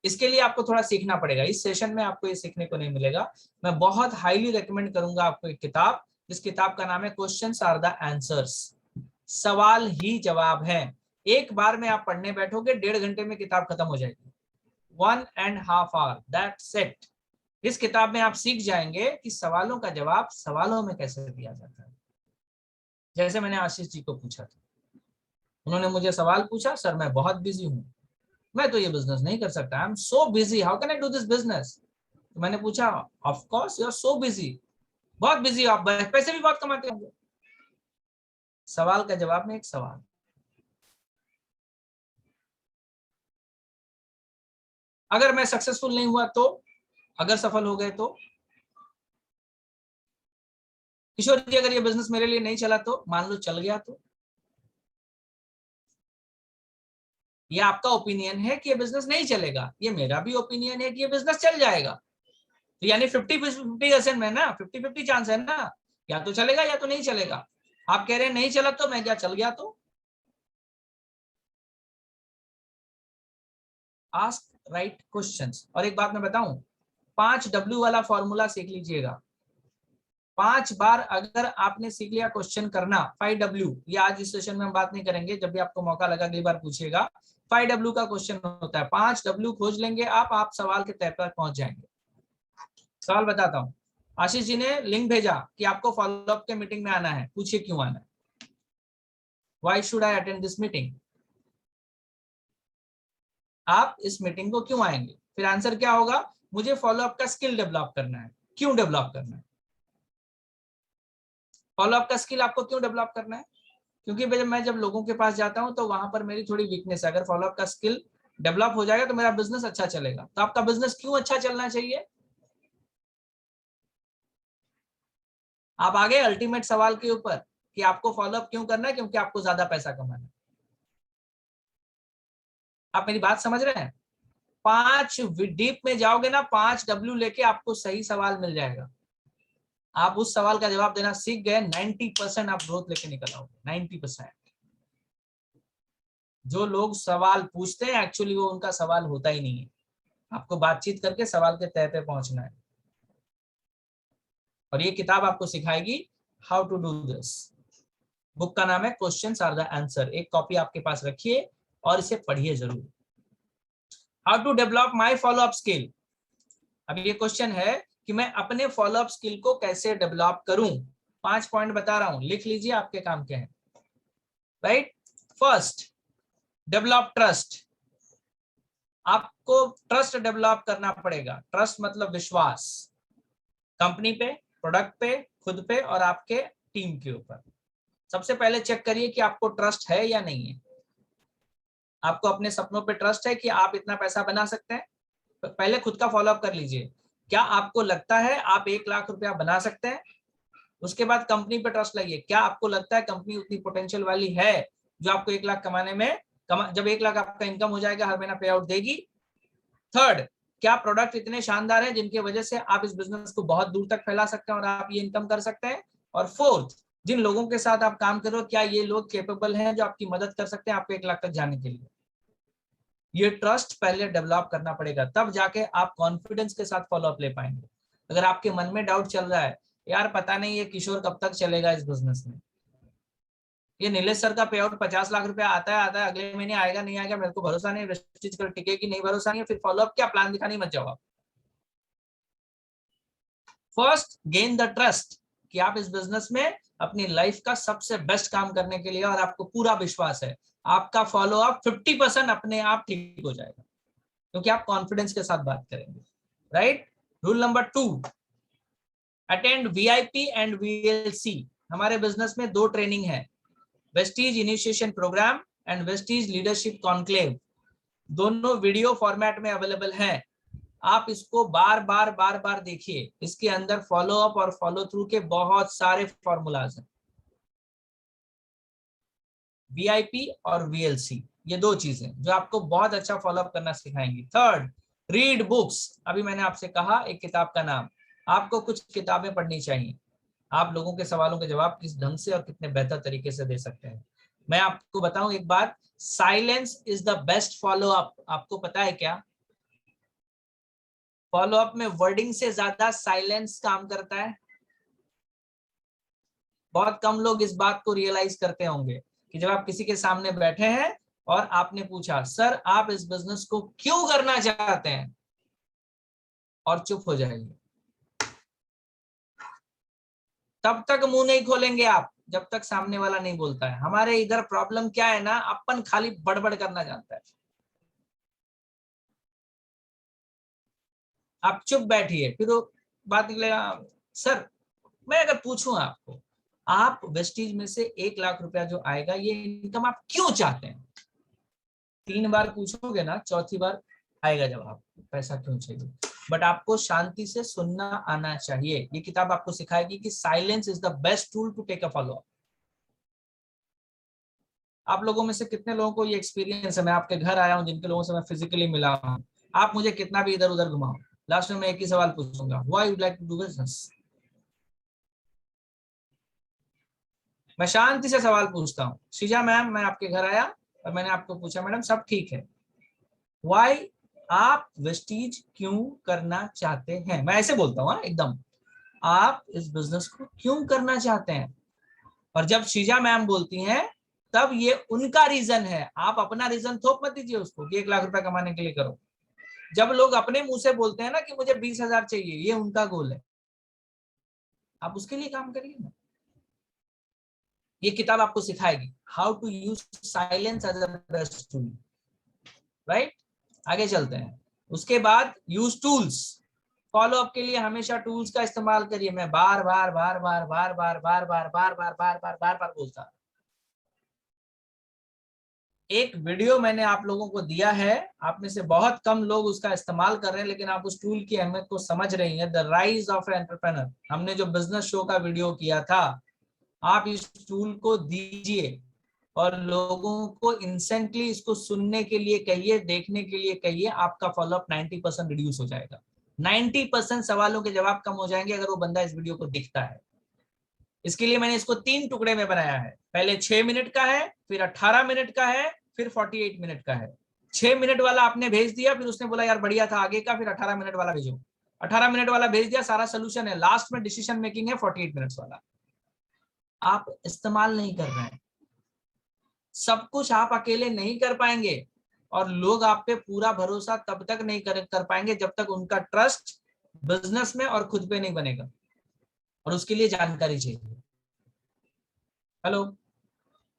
इसके लिए आपको थोड़ा सीखना पड़ेगा, इस सेशन में आपको ये सीखने को नहीं मिलेगा। मैं बहुत हाईली रेकमेंड करूंगा आपको एक किताब, जिस किताब का नाम है क्वेश्चंस आर द आंसर्स। सवाल ही जवाब है। एक बार में आप पढ़ने बैठोगे, 1.5 घंटे में किताब खत्म हो जाएगी, 1.5 hour, दैट्स इट। इस किताब में आप सीख जाएंगे कि सवालों का जवाब सवालों में कैसे दिया जाता है। जैसे मैंने आशीष जी को पूछा था, उन्होंने मुझे सवाल पूछा, सर मैं बहुत बिजी हूँ, मैं तो ये बिजनेस नहीं कर सकता, I am so busy, how can I do this business? तो मैंने पूछा, of course you are so busy, बहुत बिजी, आप पैसे भी बहुत कमाते होंगे। सवाल का जवाब में एक सवाल। अगर मैं सक्सेसफुल नहीं हुआ तो? अगर सफल हो गए तो? किशोर जी, अगर ये बिजनेस मेरे लिए नहीं चला तो? मान लो चल गया तो? ये आपका ओपिनियन है कि ये बिजनेस नहीं चलेगा, ये मेरा भी ओपिनियन है कि ये बिजनेस चल जाएगा। तो यानी 50-50% में ना, 50-50 चांस है ना, या तो चलेगा या तो नहीं चलेगा। आप कह रहे हैं नहीं चला तो मैं क्या, चल गया तो? Ask right questions. और एक बात मैं बताऊं, 5W वाला फॉर्मूला सीख लीजिएगा। 5 बार अगर आपने सीख लिया क्वेश्चन करना, 5W, ये आज इस सेशन में हम बात नहीं करेंगे, जब भी आपको मौका लगा अगली बार पूछिएगा। 5W का क्वेश्चन होता है, 5W खोज लेंगे आप सवाल के तय पर पहुंच जाएंगे। सवाल बताता हूं। आशीष जी ने लिंक भेजा कि आपको फॉलोअप के मीटिंग में आना है, पूछिए क्यों आना है? Why should I attend this meeting? आप इस मीटिंग को क्यों आएंगे? फिर आंसर क्या होगा? मुझे फॉलोअप का स्किल डेवलप करना है। क्यों डेवलप करना है? फॉलोअप का स्किल आपको क्यों डेवलप करना है? क्योंकि जब लोगों के पास जाता हूं तो वहां पर मेरी थोड़ी वीकनेस है। अगर फॉलोअप का स्किल डेवलप हो जाएगा तो मेरा बिजनेस अच्छा चलेगा। तो आपका बिजनेस क्यों अच्छा चलना चाहिए? आप आगे अल्टीमेट सवाल के ऊपर कि आपको फॉलोअप क्यों करना है? क्योंकि आपको ज्यादा पैसा कमाना है। आप मेरी बात समझ रहे हैं? 5 डीप में जाओगे ना, 5 W लेके आपको सही सवाल मिल जाएगा। आप उस सवाल का जवाब देना सीख गए, 90% आप ग्रोथ लेके निकल आओगे। 90%। जो लोग सवाल पूछते हैं एक्चुअली वो उनका सवाल होता ही नहीं है। आपको बातचीत करके सवाल के तह पे पहुंचना है। और ये किताब आपको सिखाएगी how to do this. Book का नाम है क्वेश्चंस आर द आंसर। एक कॉपी आपके पास रखिए और इसे पढ़िए जरूर। How to develop my follow up skill. अब ये क्वेश्चन है कि मैं अपने फॉलोअप स्किल को कैसे डेवलप करूं। 5 पॉइंट बता रहा हूं, लिख लीजिए, आपके काम के हैं। राइट? First, develop trust. आपको ट्रस्ट डेवलप करना पड़ेगा। ट्रस्ट मतलब विश्वास, कंपनी पे, प्रोडक्ट पे, खुद पे और आपके टीम के ऊपर। सबसे पहले चेक करिए कि आपको ट्रस्ट है या नहीं है। आपको अपने सपनों पे ट्रस्ट है कि आप इतना पैसा बना सकते हैं? पहले खुद का फॉलोअप कर लीजिए। क्या आपको लगता है आप 1 लाख रुपया बना सकते हैं? उसके बाद कंपनी पे ट्रस्ट लाइए। क्या आपको लगता है कंपनी उतनी पोटेंशियल वाली है जो आपको 1 लाख कमाने में जब 1 लाख आपका इनकम हो जाएगा हर महीना पे आउट देगी? थर्ड, क्या प्रोडक्ट इतने शानदार हैं जिनकी वजह से आप इस बिजनेस को बहुत दूर तक फैला सकते हैं और आप ये इनकम कर सकते हैं? और फोर्थ, जिन लोगों के साथ आप काम कर रहे हो क्या ये लोग कैपेबल हैं जो आपकी मदद कर सकते हैं आपको 1 लाख तक जाने के लिए? ये ट्रस्ट पहले डेवलप करना पड़ेगा, तब जाके आप कॉन्फिडेंस के साथ फॉलोअप ले पाएंगे। अगर आपके मन में डाउट चल रहा है, यार पता नहीं ये किशोर कब तक चलेगा इस बिजनेस में, ये नीलेश सर का पे आउट 50 लाख रुपया आता है, अगले महीने आएगा नहीं आएगा, मेरे को भरोसा नहीं, वेस्टीज कल टिकेगी नहीं, भरोसा नहीं है, फिर फॉलोअप क्या, प्लान दिखाने मत जाओ आप। फर्स्ट, गेन द ट्रस्ट कि आप इस बिजनेस में अपनी लाइफ का सबसे बेस्ट काम करने के लिए, और आपको पूरा विश्वास है आपका फॉलोअप 50% अपने आप ठीक हो जाएगा क्योंकि आप कॉन्फिडेंस के साथ बात करेंगे। Right? Rule number 2, attend VIP and VLC। हमारे बिजनेस में 2 ट्रेनिंग है, Vestige initiation programme and Vestige leadership conclave. दोनों वीडियो फॉर्मेट में अवेलेबल हैं। आप इसको बार बार देखिए। इसके अंदर फॉलो अप और फॉलो थ्रू के बहुत सारे फॉर्मूलाज हैं। VIP और VLC, ये 2 चीजें जो आपको बहुत अच्छा फॉलोअप करना सिखाएंगी। Third, read books. अभी मैंने आपसे कहा एक किताब का नाम, आपको कुछ किताबें पढ़नी चाहिए। आप लोगों के सवालों के जवाब किस ढंग से और कितने बेहतर तरीके से दे सकते हैं। मैं आपको बताऊं एक बात, silence is the best follow up. आपको पता है क्या? फॉलो अप में वर्डिंग से ज्यादा साइलेंस काम करता है। बहुत कम लोग इस बात को रियलाइज करते होंगे कि जब आप किसी के सामने बैठे हैं और आपने पूछा, सर आप इस बिजनेस को क्यों करना चाहते हैं, और चुप हो जाएंगे, तब तक मुंह नहीं खोलेंगे आप जब तक सामने वाला नहीं बोलता है। हमारे इधर प्रॉब्लम क्या है ना, अपन खाली बड़बड़ करना जानता है। आप चुप बैठिए, फिर वो बात निकलेगा, सर मैं अगर पूछूं आपको, आप वेस्टीज में से 1 लाख रुपया जो आएगा ये इनकम आप क्यों चाहते हैं? 3 बार पूछोगे ना, चौथी बार आएगा जवाब, पैसा क्यों चाहिए। बट आपको शांति से सुनना आना चाहिए। ये किताब आपको सिखाएगी कि silence is the best tool to take a follow up. आप लोगों में से कितने लोगों को ये एक्सपीरियंस है, मैं आपके घर आया हूं, जिनके लोगों से मैं फिजिकली मिला हूं, आप मुझे कितना भी इधर उधर घुमाओ, लास्ट में मैं एक ही सवाल पूछूंगा, why would like to do business. मैं शांति से सवाल पूछता हूँ, शीजा मैम मैं आपके घर आया और मैंने आपको पूछा, मैडम सब ठीक है, व्हाई, आप वेस्टीज क्यों करना चाहते हैं। मैं ऐसे बोलता हूँ एकदम, आप इस बिजनेस को क्यों करना चाहते हैं। और जब शीजा मैम बोलती हैं तब ये उनका रीजन है, आप अपना रीजन थोप मत दीजिए उसको कि 1 लाख रुपया कमाने के लिए करो। जब लोग अपने मुंह से बोलते हैं ना कि मुझे 20,000 चाहिए, ये उनका गोल है, आप उसके लिए काम करिए ना। ये किताब आपको सिखाएगी how to use silence as a best tool. Right? आगे चलते हैं। उसके बाद यूज टूल्स। फॉलो अप के लिए हमेशा टूल्स का इस्तेमाल करिए। मैं बार बार बार बार बार बार बार बार बार बार बार बार बार बार बोलता। एक वीडियो मैंने आप लोगों को दिया है, आप में से बहुत कम लोग उसका इस्तेमाल कर रहे हैं, लेकिन आप उस टूल की अहमियत को समझ रही हैं। द राइज ऑफ एंटरप्रेन्योर, हमने जो बिजनेस शो का वीडियो किया था, आप इस टूल को दीजिए और लोगों को इंस्टेंटली इसको सुनने के लिए कहिए, देखने के लिए कहिए। आपका फॉलोअप 90% रिड्यूस हो जाएगा। 90% सवालों के जवाब कम हो जाएंगे अगर वो बंदा इस वीडियो को दिखता है। इसके लिए मैंने इसको 3 टुकड़े में बनाया है। पहले 6 मिनट का है, फिर 18 मिनट का है, फिर 48 मिनट का है। 6 मिनट वाला आपने भेज दिया, फिर उसने बोला यार बढ़िया था आगे का, फिर 18 मिनट वाला भेजो। 18 मिनट वाला भेज दिया, सारा सोल्यूशन है, लास्ट में डिसीजन मेकिंग है 48 मिनट्स वाला। आप इस्तेमाल नहीं कर रहे हैं। सब कुछ आप अकेले नहीं कर पाएंगे और लोग आप पे पूरा भरोसा तब तक नहीं कर पाएंगे जब तक उनका ट्रस्ट बिजनेस में और खुद पे नहीं बनेगा, और उसके लिए जानकारी चाहिए। हेलो,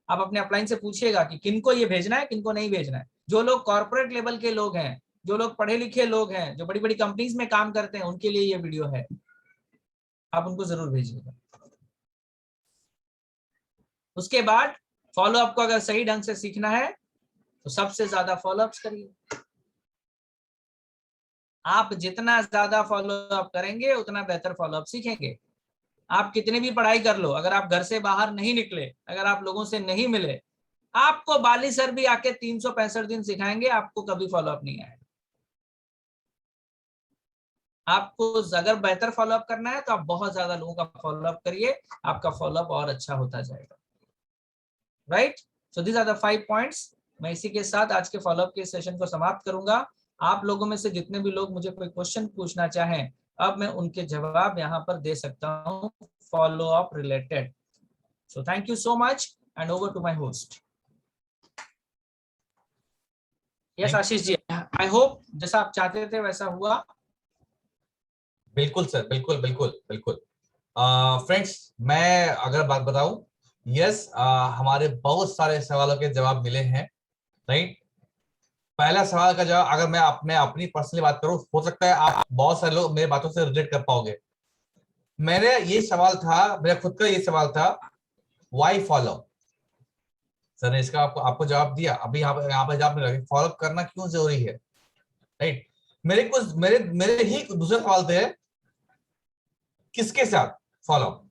आप अपने अपलाइन से पूछिएगा कि किनको ये भेजना है, किनको नहीं भेजना है। जो लोग कॉर्पोरेट लेवल के लोग हैं, जो लोग पढ़े लिखे लोग हैं, जो बड़ी बड़ी कंपनीज में काम करते हैं, उनके लिए ये वीडियो है, आप उनको जरूर भेजिएगा। उसके बाद फॉलो अप को अगर सही ढंग से सीखना है तो सबसे ज्यादा फॉलो अप्स करिए। आप जितना ज्यादा फॉलो अप करेंगे उतना बेहतर फॉलो अप सीखेंगे। आप कितनी भी पढ़ाई कर लो, अगर आप घर से बाहर नहीं निकले, अगर आप लोगों से नहीं मिले, आपको बाली सर भी आके 365 दिन सिखाएंगे, आपको कभी फॉलो अप नहीं आएगा। आपको अगर बेहतर फॉलो अप करना है तो आप बहुत ज्यादा लोगों का फॉलो अप करिए, आपका फॉलो अप और अच्छा होता जाएगा। Right, so these are the 5 points. मैं इसी के साथ आज के फॉलो अप के सेशन को समाप्त करूंगा। आप लोगों में से जितने भी लोग मुझे कोई क्वेश्चन पूछना चाहें, अब मैं उनके जवाब यहाँ पर दे सकता हूँ follow up related. So thank you so much and over to my host. Yes Ashish ji, I hope जैसा आप चाहते थे वैसा हुआ। बिल्कुल सर, बिल्कुल बिल्कुल बिल्कुल। फ्रेंड्स, मैं अगर बात बताऊं, यस, हमारे बहुत सारे सवालों के जवाब मिले हैं। राइट, पहला सवाल का जवाब अगर मैं अपनी पर्सनली बात करूं, हो सकता है आप बहुत सारे लोग मेरी बातों से रिलेट कर पाओगे। मेरे ये सवाल था, मेरा खुद का ये सवाल था, व्हाई फॉलो। सर ने इसका आपको जवाब दिया। अभी यहाँ पे जवाब मिला, फॉलो करना क्यों जरूरी है। राइट, मेरे ही दूसरे सवाल थे, किसके साथ फॉलो।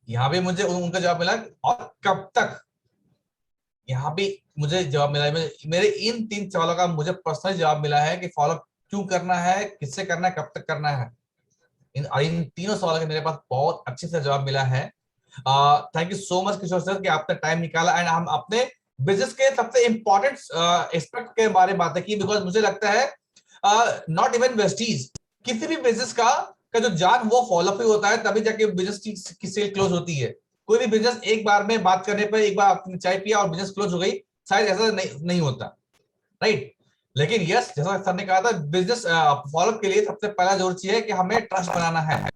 यहाँ भी मुझे उनका जवाब मिला, और कब तक। यहाँ भी मुझे जवाब मिला। मेरे इन 3 सवालों का मुझे पर्सनल जवाब मिला है कि फॉलो क्यों करना है, किससे करना है, कब तक करना है। इन तीनों सवालों के मेरे पास बहुत अच्छे से जवाब मिला है। Thank you so much Kishore sir कि आपने टाइम निकाला एंड हम अपने बिजनेस के सबसे इंपॉर्टेंट एस्पेक्ट के बारे में बातें की। बिकॉज मुझे लगता है नॉट इवन वेस्टीज, किसी भी बिजनेस का जो जान वो फॉलोअप ही होता है, तभी जाके बिजनेस की सेल क्लोज होती है। कोई भी बिजनेस एक बार में बात करने पर, एक बार आपने चाय पिया और बिजनेस क्लोज हो गई, शायद ऐसा नहीं होता। राइट, लेकिन यस, जैसा सर ने कहा था, बिजनेस फॉलोअप के लिए सबसे पहला जरूरी चीज है कि हमें ट्रस्ट बनाना है।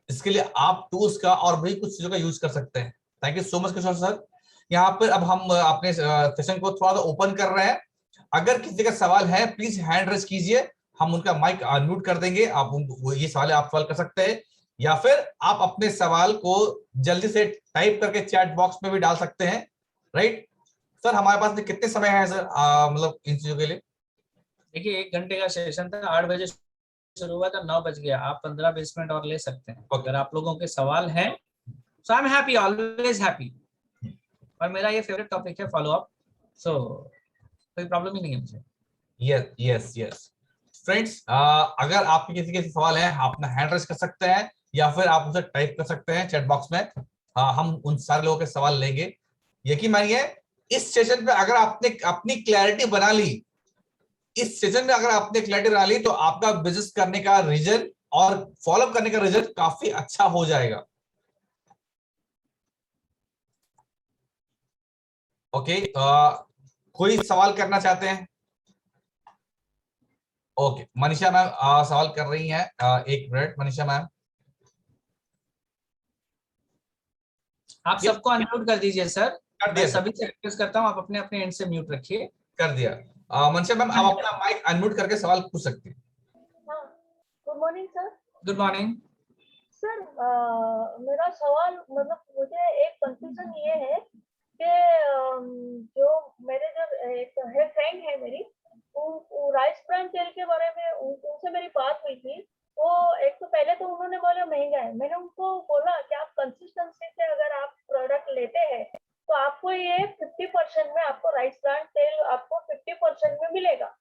इसके लिए आप टूल्स का और भी कुछ चीजों का यूज कर सकते हैं। Thank you so much Kishore sir. यहाँ पर अब हम अपने सेशन को थोड़ा सा ओपन कर रहे हैं। अगर किसी का सवाल है प्लीज हैंड रेज कीजिए, हम उनका माइक अनम्यूट कर देंगे। आप ये सवाल कर सकते हैं, या फिर आप अपने सवाल को जल्दी से टाइप करके चैट बॉक्स में भी डाल सकते हैं। राइट सर, हमारे पास कितने समय है सर, मतलब इन चीजों के लिए? देखिए 1 घंटे का सेशन था, 8 बजे शुरू हुआ था, 9 बज गया। आप 15-20 मिनट और ले सकते हैं। अगर आप लोगों के सवाल हैं, so I am happy, always happy. और मेरा ये फेवरेट टॉपिक है फॉलो अप, सो कोई प्रॉब्लम ही नहीं है मुझे। यस यस यस फ्रेंड्स, अगर आपके किसी के सवाल है, आप अपना हैंड रेज कर सकते हैं, या फिर आप उसे टाइप कर सकते हैं चैट बॉक्स में। हम उन सारे लोगों के सवाल लेंगे। यकीन मानिए, इस सेशन पे अगर आपने अपनी क्लैरिटी बना ली, इस सेशन में अगर आपने क्लैरिटी बना ली, तो आपका बिजनेस करने का रीजन और फॉलोअप करने का रिजल्ट काफी अच्छा हो जाएगा। ओके, कोई सवाल करना चाहते हैं? ओके, मनीषा मैम सवाल कर रही हैं। 1 मिनट मनीषा मैम। आप सबको अनम्यूट कर दीजिए सर। कर मैं दिया सर, सभी से रिक्वेस्ट करता हूँ, आप अपने अपने एंड से म्यूट रखिए। कर दिया। मनशा मैम, आप अपना माइक अनम्यूट करके सवाल पूछ सकती हैं। Good morning sir. Good morning. Sir मेरा सवाल मतलब मुझे एक कंफ्यूजन ये है कि जो मेरे जो एक है फ्रेंड है मेरी, वो राइस ब्रांड तेल के बारे में उनसे मेरी बात हुई थी। वो एक तो पहले तो उन्होंने बोला महंगा है। मैंने उनको बोला कि आप कंसिस्टेंसी से अगर आप प्रोडक्ट लेते हैं तो आपको ये 50% में आपको राइस ब्रांड तेल आपको 50% में मिलेगा।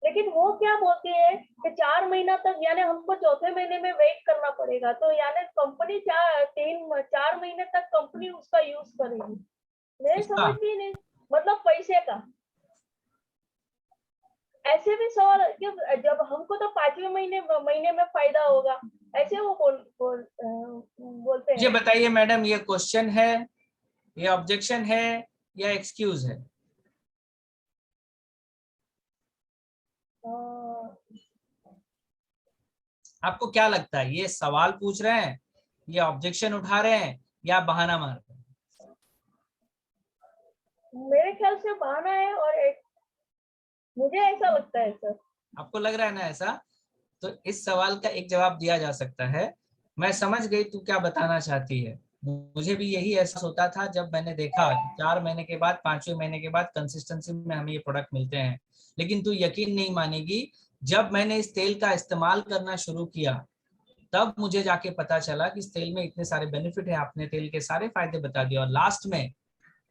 लेकिन वो क्या बोलती है कि 4 महीना तक यानी हमको चौथे महीने में वेट करना पड़ेगा। तो यानी कंपनी 4 महीने तक कंपनी उसका यूज करेगी। मैं समझती नहीं मतलब पैसे का। ऐसे भी सवाल कि जब हमको तो 5वें महीने में फायदा होगा, ऐसे वो बोलते हैं। ये बताइए मैडम, ये क्वेश्चन है, ये ऑब्जेक्शन है या एक्सक्यूज है? आपको क्या लगता है, ये सवाल पूछ रहे हैं, ये ऑब्जेक्शन उठा रहे हैं या बहाना मार रहे हैं? मेरे ख्याल से बहाना है और एक मुझे ऐसा लगता है सर। आपको लग रहा है ना ऐसा? तो इस सवाल का एक जवाब दिया जा सकता है। मैं समझ गई तू क्या बताना चाहती है। मुझे भी यही एहसास होता था जब मैंने देखा 4 महीने के बाद 5वें महीने के बाद कंसिस्टेंसी में हमें ये प्रोडक्ट मिलते हैं। लेकिन तू यकीन नहीं मानेगी, जब मैंने इस तेल का इस्तेमाल करना शुरू किया तब मुझे जाके पता चला कि इस तेल में इतने सारे बेनिफिट है। आपने तेल के सारे फायदे बता दिए और लास्ट में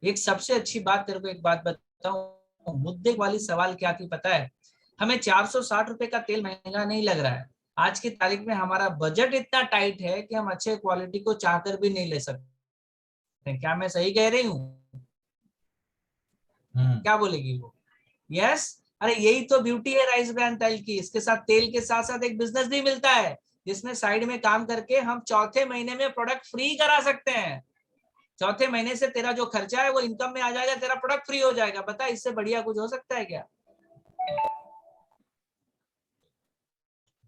एक सबसे अच्छी बात, तेरे को एक बात बताऊं, मुद्दे वाली सवाल क्या थी पता है? हमें 460 रुपए का तेल महंगा नहीं लग रहा है। आज की तारीख में हमारा बजट इतना टाइट है कि हम अच्छे क्वालिटी को चाहकर भी नहीं ले सकते। क्या मैं सही कह रही हूँ? क्या बोलेगी वो? यस। अरे यही तो ब्यूटी है राइस ब्रांड तेल की। इसके साथ तेल के साथ साथ एक बिजनेस भी मिलता है जिसमें साइड में काम करके हम चौथे महीने में प्रोडक्ट फ्री करा सकते हैं। चौथे महीने से तेरा जो खर्चा है वो इनकम में आ जाएगा, तेरा प्रोडक्ट फ्री हो जाएगा। बता, इससे बढ़िया कुछ हो सकता है क्या?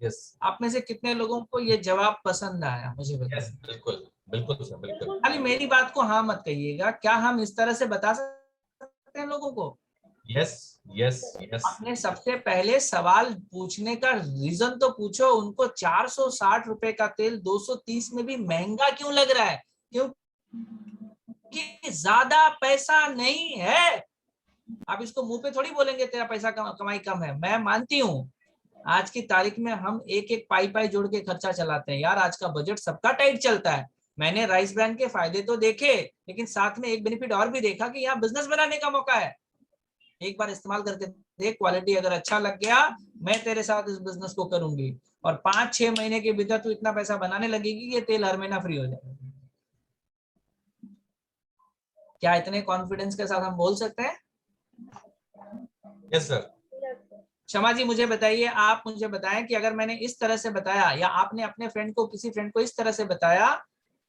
यस। आप में से कितने लोगों को ये जवाब पसंद आया मुझे बताइए। यस, बिल्कुल बिल्कुल सर, बिल्कुल। खाली मेरी बात को हाँ मत कहिएगा। क्या हम इस तरह से बता सकते हैं लोगों को? Yes yes yes. अपने सबसे पहले सवाल पूछने का रीजन तो पूछो उनको। 460 रुपए का तेल 230 में भी महंगा क्यों लग रहा है? क्योंकि ज्यादा पैसा नहीं है। आप इसको मुंह पे थोड़ी बोलेंगे तेरा पैसा कमाई कम है। मैं मानती हूँ आज की तारीख में हम एक एक पाई जोड़ के खर्चा चलाते हैं यार। आज का बजट सबका टाइट चलता है। मैंने राइस ब्रांड के फायदे तो देखे, लेकिन साथ में एक बेनिफिट और भी देखा कि यहाँ बिजनेस बनाने का मौका है। एक बार इस्तेमाल करके देख, क्वालिटी अगर अच्छा लग गया मैं तेरे साथ इस बिजनेस को करूंगी और 5-6 महीने के भीतर तू इतना पैसा बनाने लगेगी ये तेल हर महीना फ्री हो जाएगा। क्या इतने कॉन्फिडेंस के साथ हम बोल सकते हैं? Yes sir. क्षमा जी मुझे बताइए, आप मुझे बताएं कि अगर मैंने इस तरह से बताया या आपने अपने फ्रेंड को, किसी फ्रेंड को इस तरह से बताया,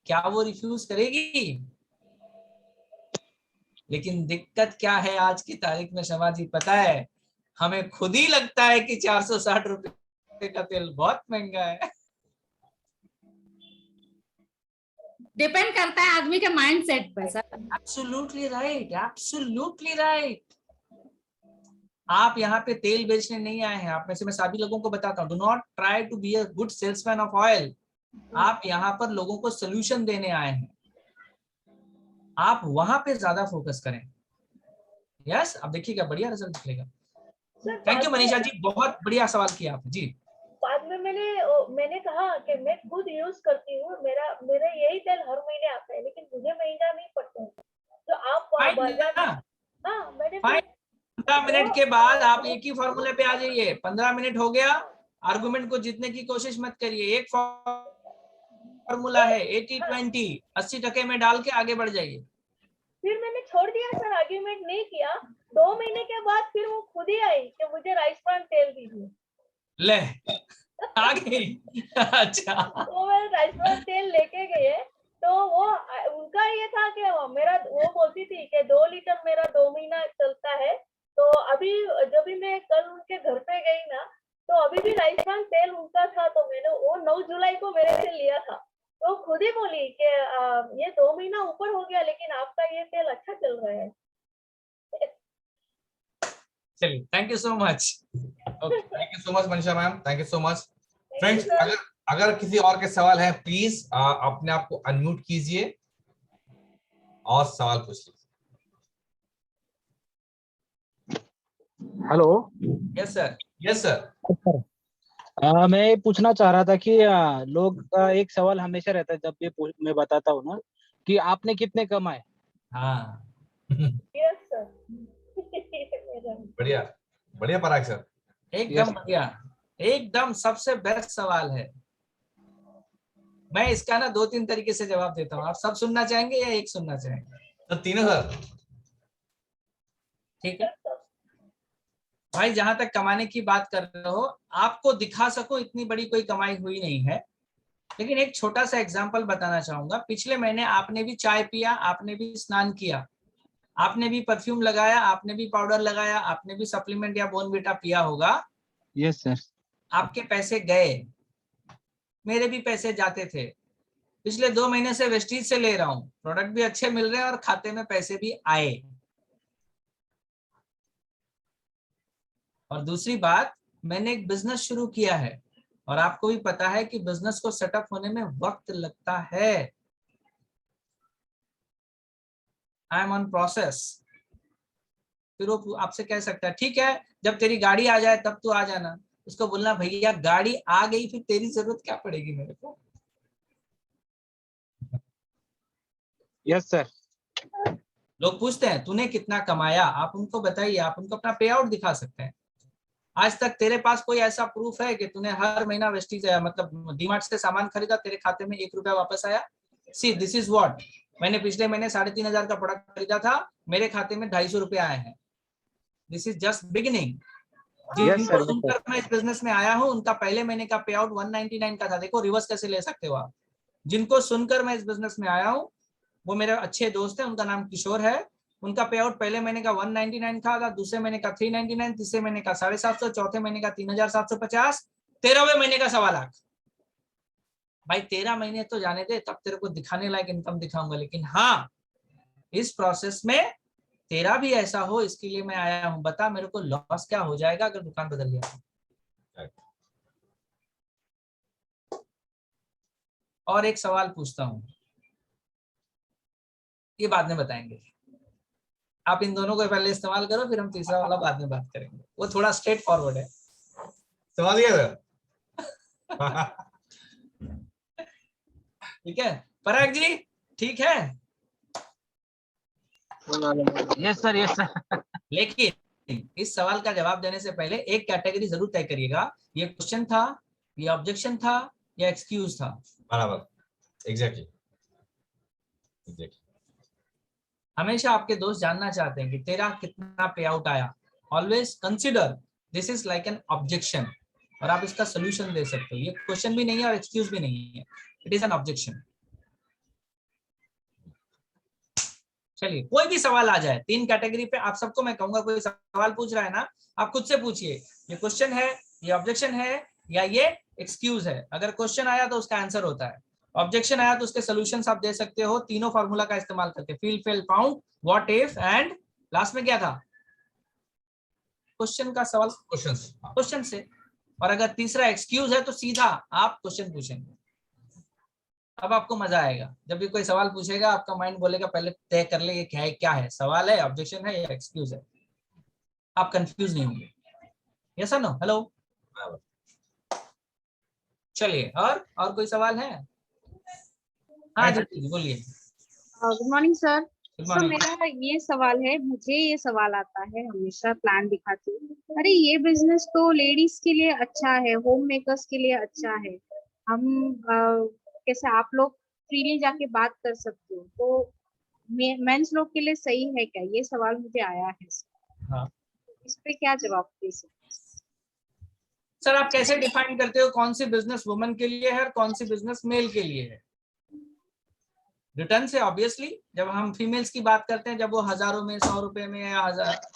क्या वो रिफ्यूज करेगी? लेकिन दिक्कत क्या है आज की तारीख में क्षमा जी पता है, हमें खुद ही लगता है कि 460 रुपए का तेल बहुत महंगा है। डिपेंड करता है आदमी के माइंड सेट पर sir. Absolutely right, absolutely right. आप यहाँ पे तेल बेचने नहीं आए हैं। आप में से मैं सभी लोगों को बताता हूँ, do not try to be a good salesman of oil. आप यहाँ पर लोगों को सोल्यूशन देने आए हैं। आप वहां पे ज्यादा फोकस करें। यस, अब देखिएगा बढ़िया रिजल्ट निकलेगा। थैंक यू मनीषा जी, बहुत बढ़िया सवाल किया आपने जी। बाद में मैंने कहा कि मैं खुद यूज करती हूँ, मेरा यही तेल हर महीने आता है, लेकिन मुझे महंगा नहीं पड़ता है। तो आप बाजार, हाँ मैंने 15 मिनट के बाद आप एक ही फॉर्मूले पे आ जाइए। 15 मिनट हो गया, आर्गुमेंट को जीतने की कोशिश मत करिए। एक फॉर्मूला है 80-20, 80% में डाल के आगे बढ़ जाइए। फिर मैंने छोड़ दिया सर, आर्ग्यूमेंट नहीं किया। 2 महीने के बाद फिर वो खुद ही आई कि मुझे राइस ब्रांड तेल दीजिए। ले आ गई। अच्छा, तो मैं राइस ब्रांड तेल लेके गए तो वो उनका ये था कि वो बोलती थी कि 2 लीटर मेरा 2 महीना चलता है। तो अभी जब भी मैं कल उनके घर पे गई ना, तो अभी भी राइस ब्रांड तेल उनका था। तो मैंने वो 9 जुलाई को मेरे से लिया था। तो खुद ही बोली कि ये 2 महीना ऊपर हो गया लेकिन आपका ये तेल अच्छा चल रहा है। चलिए, thank you so much. Okay, thank you so much Manisha ma'am, thank you so much. Friends, अगर किसी और के सवाल है, प्लीज अपने आप को अनम्यूट कीजिए और सवाल पूछ लीजिए। Hello. Yes sir. Yes sir. मैं ये पूछना चाह रहा था कि लोग का एक सवाल हमेशा रहता है जब भी मैं बताता हूँ ना कि आपने कितने कमाए। हाँ, यस सर। बढ़िया बढ़िया पराग सर। एकदम बढ़िया, एकदम सबसे बेस्ट सवाल है। मैं इसका ना 2-3 तरीके से जवाब देता हूँ। आप सब सुनना चाहेंगे या एक सुनना चाहेंगे? तो तीनों सर। ठीक है भाई, जहां तक कमाने की बात कर रहे हो, आपको दिखा सको इतनी बड़ी कोई कमाई हुई नहीं है, लेकिन एक छोटा सा एग्जांपल बताना चाहूंगा। पिछले महीने आपने भी चाय पिया, आपने भी स्नान किया, आपने भी परफ्यूम लगाया, आपने भी पाउडर लगाया, आपने भी सप्लीमेंट या बोर्नविटा पिया होगा। Yes sir. आपके पैसे गए, मेरे भी पैसे जाते थे। पिछले 2 महीने से वेस्टीज से ले रहा हूँ, प्रोडक्ट भी अच्छे मिल रहे हैं और खाते में पैसे भी आए। और दूसरी बात, मैंने एक बिजनेस शुरू किया है और आपको भी पता है कि बिजनेस को सेटअप होने में वक्त लगता है। I M on process. फिर वो आपसे कह सकता है ठीक है, जब तेरी गाड़ी आ जाए तब तू आ जाना। उसको बोलना भैया गाड़ी आ गई, फिर तेरी जरूरत क्या पड़ेगी मेरे को। Yes sir. लोग पूछते हैं तूने कितना कमाया, आप उनको बताइए, आप उनको अपना पे आउट दिखा सकते हैं। आज तक तेरे पास कोई ऐसा प्रूफ है कि तूने हर महीना वेस्टीज मतलब डीमार्ट से सामान खरीदा, तेरे खाते में 1 रुपया वापस आया? सी दिस इज व्हाट, मैंने पिछले महीने 3,500 का प्रोडक्ट खरीदा था, मेरे खाते में 250 रुपया आए हैं। This is just beginning. जिनको सुनकर मैं इस बिजनेस में आया हूं, उनका पहले महीने का पे आउट 199 का था। देखो रिवर्स कैसे ले सकते हो आप। जिनको सुनकर मैं इस बिजनेस में आया हूं, वो मेरे अच्छे दोस्त हैं, उनका नाम किशोर है। उनका पे आउट पहले महीने का 199 था, दूसरे महीने का 399, तीसरे महीने का 750, चौथे महीने का 3,750, 13वें महीने का 1.25 लाख। भाई 13 महीने तो जाने दे, तब तेरे को दिखाने लायक इनकम दिखाऊंगा। लेकिन हाँ, इस प्रोसेस में तेरा भी ऐसा हो, इसके लिए मैं आया हूं। बता मेरे को लॉस क्या हो जाएगा अगर दुकान बदल गया। और एक सवाल पूछता हूं, ये बाद में बताएंगे। आप इन दोनों को पहले इस्तेमाल करो, फिर हम तीसरा वाला बाद में बात करेंगे। वो थोड़ा स्ट्रेट फॉरवर्ड है। सवाल ये है। ठीक है पराग जी, ठीक है? Yes sir. Yes sir. लेकिन इस सवाल का जवाब देने से पहले एक कैटेगरी जरूर तय करिएगा, ये क्वेश्चन था, ये ऑब्जेक्शन था, या एक्सक्यूज था। बराबर, एग्जैक्टली। हमेशा आपके दोस्त जानना चाहते हैं कि तेरा कितना पे आउट आया। Always consider this is like an objection, और आप इसका सोल्यूशन दे सकते हो। ये क्वेश्चन भी नहीं है और एक्सक्यूज भी नहीं है, इट इज एन ऑब्जेक्शन। चलिए, कोई भी सवाल आ जाए, 3 कैटेगरी पे आप सबको मैं कहूंगा, कोई सवाल पूछ रहा है ना, आप खुद से पूछिए ये क्वेश्चन है, ये ऑब्जेक्शन है, या ये एक्सक्यूज है। अगर क्वेश्चन आया तो उसका आंसर होता है, ऑब्जेक्शन आया तो उसके सॉल्यूशंस आप दे सकते हो, तीनों फार्मूला का इस्तेमाल करके, feel, fail, found, what if, and last में क्या था, क्वेश्चन का सवाल क्वेश्चन से। और अगर तीसरा एक्सक्यूज है तो सीधा आप क्वेश्चन पूछेंगे। अब आपको मजा आएगा, जब भी कोई सवाल पूछेगा आपका माइंड बोलेगा पहले तय कर ले ये क्या है, सवाल है, ऑब्जेक्शन है या एक्सक्यूज है। आप कंफ्यूज नहीं होंगे। यस और नो? हेलो, चलिए, और कोई सवाल है? हाँ जी बोलिए। Good morning sir. Good sir morning. मेरा ये सवाल है, मुझे ये सवाल आता है हमेशा प्लान दिखाती हूँ, अरे ये बिजनेस तो लेडीज के लिए अच्छा है, होम मेकर्स के लिए अच्छा है, हम कैसे आप लोग फ्रीली जाके बात कर सकते हो, तो मेंस लोग के लिए सही है क्या? ये सवाल मुझे आया है सर। हाँ इस पे क्या जवाब दे सकते? सर, आप कैसे डिफाइन करते हो कौन सी बिजनेस वुमन के लिए है और कौन सी बिजनेस मेल के लिए है? रिटर्न से ऑब्वियसली, जब हम फीमेल्स की बात करते हैं, जब वो हजारों में, 100 रुपए में, या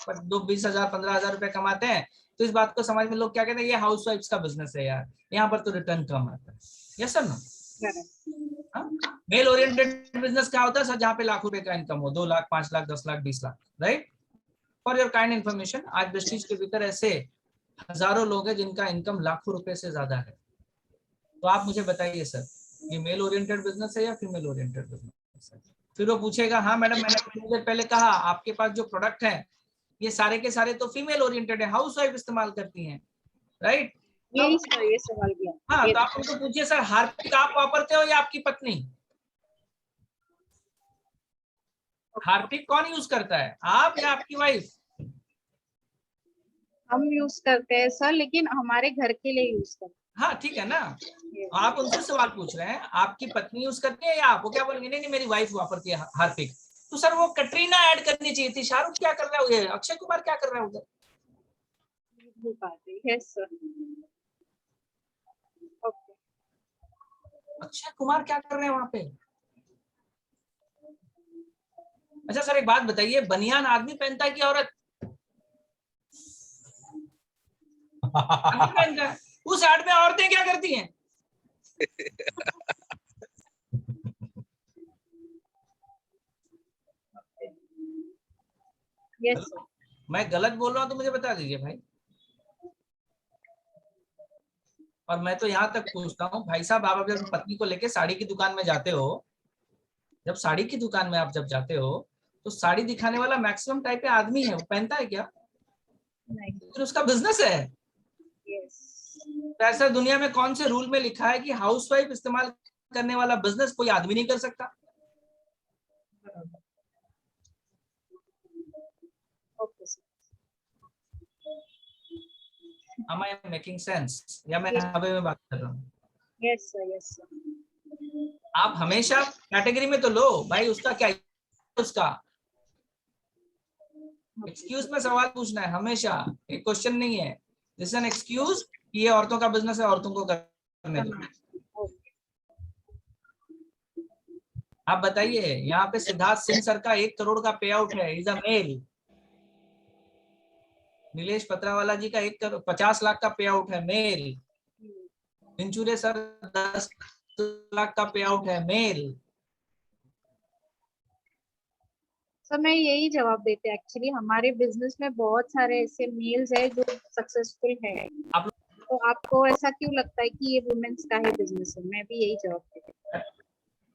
20,000 15,000 रुपए कमाते हैं, तो इस बात को समझ में लोग क्या कहते हैं, ये हाउस वाइफ्स का बिजनेस है यार, यहाँ पर तो रिटर्न कम आता है। Yes sir no? Male oriented business क्या होता है सर? जहाँ पे लाखों रुपए का इनकम हो, 2 lakh, 5 lakh, 10 lakh, 20 lakh, right? For your kind information, आज वेस्टीज के भीतर ऐसे हजारों लोग हैं जिनका इनकम लाखों रुपए से ज्यादा है। तो आप मुझे बताइए सर, ये मेल ओरिएंटेड बिजनेस है या फीमेल ओरिएंटेड बिजनेस है? फिर वो पूछेगा हाँ मैडम, मैंने थोड़ी देर पहले कहा आपके पास जो प्रोडक्ट है ये सारे के सारे तो फीमेल ओरिएंटेड है, हाउस वाइफ इस्तेमाल करती हैं, राइट? यही सर, ये सवाल किया। हाँ, तो आप उनको पूछिए सर हार्पिक आप वापरते हो या आपकी पत्नी? हार्पिक कौन यूज करता है, आप या आपकी वाइफ? हम यूज करते हैं सर, लेकिन हमारे घर के लिए यूज करते हाँ ठीक है ना, आप उनसे सवाल पूछ रहे हैं आपकी पत्नी यूज करती है या आप? वो क्या बोलेंगे नहीं नहीं मेरी वाइफ वापरती है हार्पिक। तो सर वो कटरीना ऐड करनी चाहिए थी, शाहरुख क्या कर रहा है, अक्षय कुमार क्या कर रहा है उधर? हैं। Yes sir. Okay. Akshay Kumar क्या कर रहे हैं वहां पे? अच्छा सर एक बात बताइए, बनियान आदमी पहनता है कि औरत? आदमी पहनता है। उस ऐड में औरतें क्या करती हैं? Yes sir. मैं गलत बोल रहा हूं तो मुझे बता दीजिए भाई। और मैं तो यहाँ तक पूछता हूँ भाई साहब, आप जब पत्नी को लेके साड़ी की दुकान में जाते हो, जब साड़ी की दुकान में आप जब जाते हो तो साड़ी दिखाने वाला मैक्सिमम टाइप का आदमी है, वो पहनता है क्या? नहीं। तो उसका बिजनेस है। यस। तो ऐसा दुनिया में कौन से रूल में लिखा है कि हाउसवाइफ इस्तेमाल करने वाला बिजनेस कोई आदमी नहीं कर सकता? Okay sir. Am I making sense? या मैं हवा में बात कर रहा हूँ? Yes sir, yes sir. आप हमेशा कैटेगरी में तो लो भाई, उसका क्या उसका एक्सक्यूज में सवाल पूछना है हमेशा, एक क्वेश्चन नहीं है। दिस एन एक्सक्यूज, ये औरतों का बिजनेस है, औरतों को करने दो। आप बताइए, यहाँ पे सिद्धार्थ सिंह सर का 1 करोड़ का पे आउट है, is a mail. Nilesh Patrawala जी का 50 लाख का पे आउट है, मेल। पिंचुरे सर 10 लाख का पे आउट है, मेल। सर मैं यही जवाब देते हैं, एक्चुअली हमारे बिजनेस में बहुत सारे ऐसे मेल्स है जो सक्सेसफुल है। तो आपको ऐसा क्यों लगता है कि ये वुमेन्स का ही बिजनेस है? मैं भी यही जवाब देती हूँ।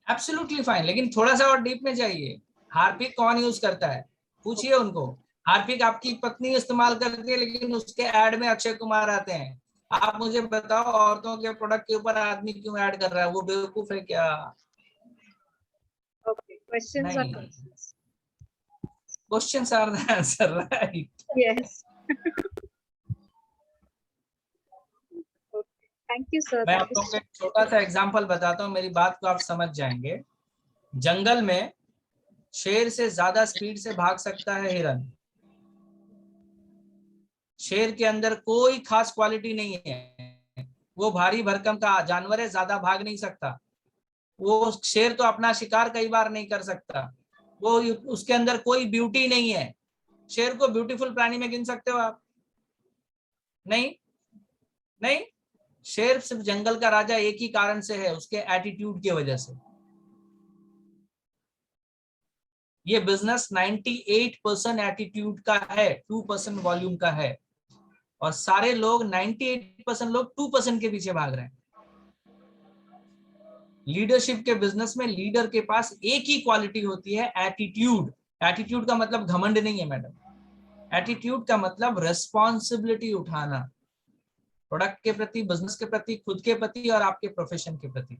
एब्सोल्युटली फाइन, लेकिन थोड़ा सा और डीप में जाइए। हार्पिक कौन यूज करता है, पूछिए उनको। हार्पिक आपकी पत्नी इस्तेमाल करती है, लेकिन उसके ऐड में अक्षय कुमार आते हैं। आप मुझे बताओ औरतों के प्रोडक्ट के ऊपर आदमी क्यों ऐड कर रहा है? वो बेवकूफ है क्या? Okay, questions are questions. Questions are the answer, right? Yes. Thank you sir. मैं आपको एक छोटा सा एग्जांपल बताता हूँ, मेरी बात को आप समझ जाएंगे। जंगल में शेर से ज्यादा स्पीड से भाग सकता है हिरन। शेर के अंदर कोई खास क्वालिटी नहीं है, वो भारी भरकम का जानवर है, ज्यादा भाग नहीं सकता। वो शेर तो अपना शिकार कई बार नहीं कर सकता, वो उसके अंदर कोई ब्यूटी नहीं है। शेर को ब्यूटीफुल प्राणी में गिन सकते हो आप? नहीं नहीं। शेर सिर्फ जंगल का राजा एक ही कारण से है, उसके एटीट्यूड की वजह से। ये बिजनेस 98% एटीट्यूड का है, 2% वॉल्यूम का है। और सारे लोग 98% लोग 2% के पीछे भाग रहे हैं। लीडरशिप के बिजनेस में लीडर के पास एक ही क्वालिटी होती है, एटीट्यूड। एटीट्यूड का मतलब घमंड नहीं है मैडम, एटीट्यूड का मतलब रिस्पॉन्सिबिलिटी उठाना, प्रोडक्ट के प्रति, बिजनेस के प्रति, खुद के प्रति और आपके प्रोफेशन के प्रति।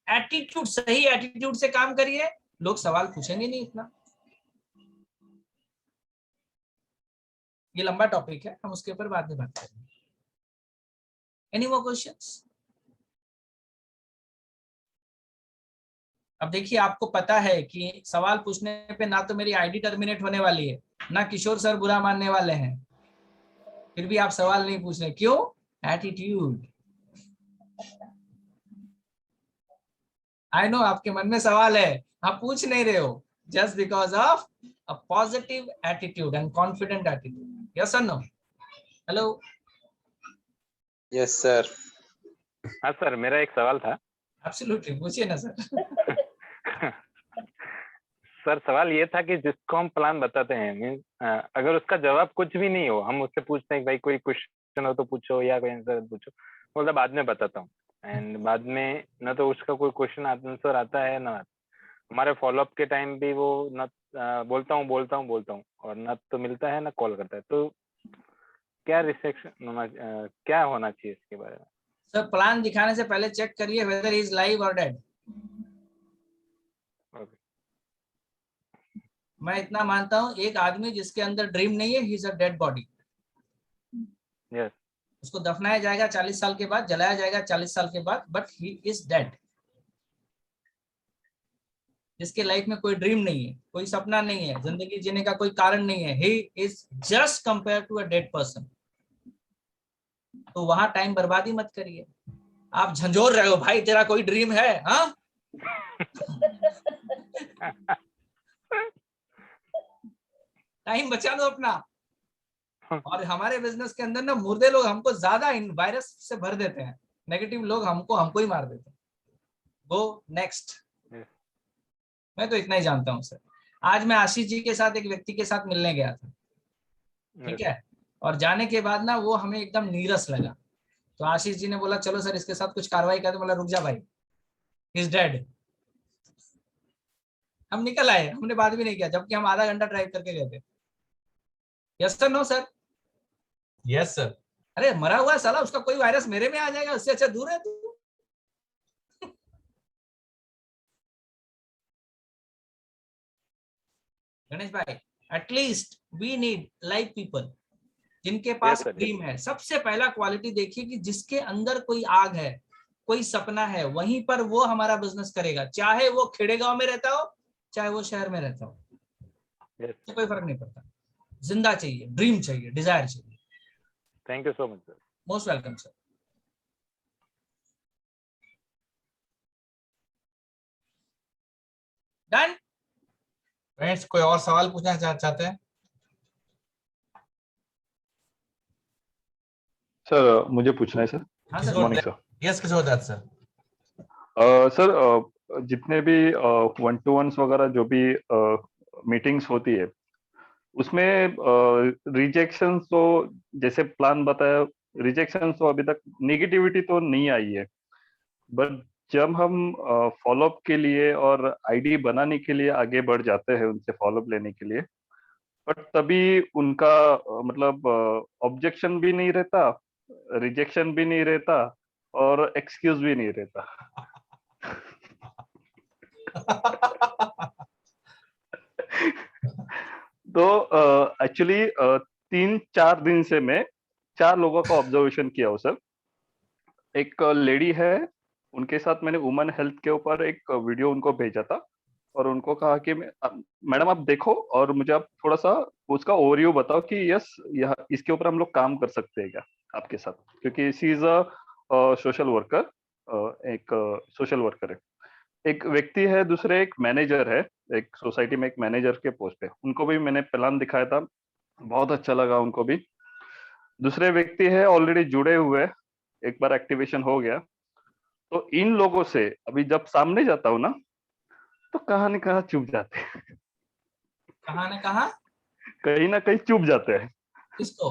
एटीट्यूड, सही एटीट्यूड से काम करिए, लोग सवाल पूछेंगे नहीं इतना। ये लंबा टॉपिक है, हम उसके ऊपर बाद में बात करेंगे। Any more questions? अब देखिए, आपको पता है कि सवाल पूछने पे ना तो मेरी आईडी टर्मिनेट होने वाली है, ना किशोर सर बुरा मानने वाले हैं, फिर भी आप सवाल नहीं पूछ रहे, क्यों? एटीट्यूड। आई नो आपके मन में सवाल है, आप पूछ नहीं रहे हो, just because of a positive attitude and confident attitude. Yes और नो? हेलो? Yes sir. हाँ सर, मेरा एक सवाल था। एब्सोल्युटली, पूछिए ना सर। सर सवाल ये था कि जिसको हम प्लान बताते हैं मीन्स अगर उसका जवाब कुछ भी नहीं हो, हम उससे पूछते हैं कि भाई कोई क्वेश्चन हो तो पूछो या कोई आंसर पूछो, मतलब बाद में बताता हूँ। एंड बाद में न तो उसका कोई क्वेश्चन आंसर आता है ना हमारे फॉलोअप के टाइम भी वो न बोलता हूँ और न तो मिलता है ना कॉल करता है। तो क्या रिस्ट्रिक्शन क्या होना चाहिए इसके बारे में? सर प्लान दिखाने से पहले चेक करिए वेदर इज लाइव और डेड। मैं इतना मानता हूँ, एक आदमी जिसके अंदर ड्रीम नहीं है, he is a dead body. Yes उसको दफनाया जाएगा 40 साल के बाद, जलाया जाएगा 40 साल के बाद, बट ही इज डेड। जिसके लाइफ में कोई ड्रीम नहीं है, कोई सपना नहीं है, जिंदगी जीने का कोई कारण नहीं है, he is just compare to a dead person. तो वहां टाइम बर्बादी मत करिए। आप झंझोर रहे हो भाई, तेरा कोई ड्रीम है? हाँ टाइम बचा लो अपना। और हमारे बिजनेस के अंदर ना मुर्दे लोग हमको ज्यादा वायरस से भर देते हैं, नेगेटिव लोग हमको ही मार देते हैं। Go next. मैं तो इतना ही जानता हूँ सर। आज मैं आशीष जी के साथ एक व्यक्ति के साथ मिलने गया था, ठीक है, और जाने के बाद ना वो हमें एकदम नीरस लगा। तो आशीष जी ने बोला चलो सर इसके साथ कुछ कार्रवाई कर। बोला रुक जा भाई, इज डेड। हम निकल आए, हमने बात भी नहीं किया, जबकि हम आधा घंटा ड्राइव करके गए थे। Yes sir, no sir? Yes sir. अरे मरा हुआ है साला, उसका कोई वायरस मेरे में आ जाएगा, उससे अच्छा दूर है तू। गणेश भाई, at least we need live people जिनके पास ड्रीम है। सबसे पहला क्वालिटी देखिए कि जिसके अंदर कोई आग है, कोई सपना है, वहीं पर वो हमारा बिजनेस करेगा, चाहे वो खेड़े गांव में रहता हो, चाहे वो शहर में रहता हो, तो कोई फर्क नहीं पड़ता। जिंदा चाहिए, ड्रीम चाहिए, डिजायर चाहिए। Thank you so much sir. Most welcome sir. Done. Friends कोई और सवाल पूछना चाहते हैं? सर मुझे पूछना है सर। हाँ good sir. Morning sir. Yes Kishore Dutt sir. Sir जितने भी 1-to-1s वगैरह जो भी मीटिंग्स होती है उसमें रिजेक्शन तो जैसे प्लान बताया, रिजेक्शन तो अभी तक नेगेटिविटी तो नहीं आई है, बट जब हम फॉलोअप के लिए और आईडी बनाने के लिए आगे बढ़ जाते हैं उनसे फॉलोअप लेने के लिए, बट तभी उनका मतलब ऑब्जेक्शन भी नहीं रहता, रिजेक्शन भी नहीं रहता और एक्सक्यूज भी नहीं रहता। तो एक्चुअली 3-4 दिन से मैं 4 लोगों का ऑब्जर्वेशन किया हो सर। एक लेडी है, उनके साथ मैंने वुमेन हेल्थ के ऊपर एक वीडियो उनको भेजा था और उनको कहा कि मैडम आप देखो और मुझे आप थोड़ा सा उसका ओवरव्यू बताओ कि यस यह इसके ऊपर हम लोग काम कर सकते हैं क्या आपके साथ, क्योंकि she is a social worker, एक सोशल वर्कर है। एक व्यक्ति है, दूसरे एक मैनेजर है, एक सोसाइटी में एक मैनेजर के पोस्ट पे, उनको भी मैंने प्लान दिखाया था, बहुत अच्छा लगा उनको भी। दूसरे व्यक्ति है ऑलरेडी जुड़े हुए, एक बार एक्टिवेशन हो गया। तो इन लोगों से अभी जब सामने जाता हूँ ना तो कहाँ न कहाँ चुप जाते हैं। कहाँ न कहाँ? कहीं ना कहीं चुप जाते हैं। किसको?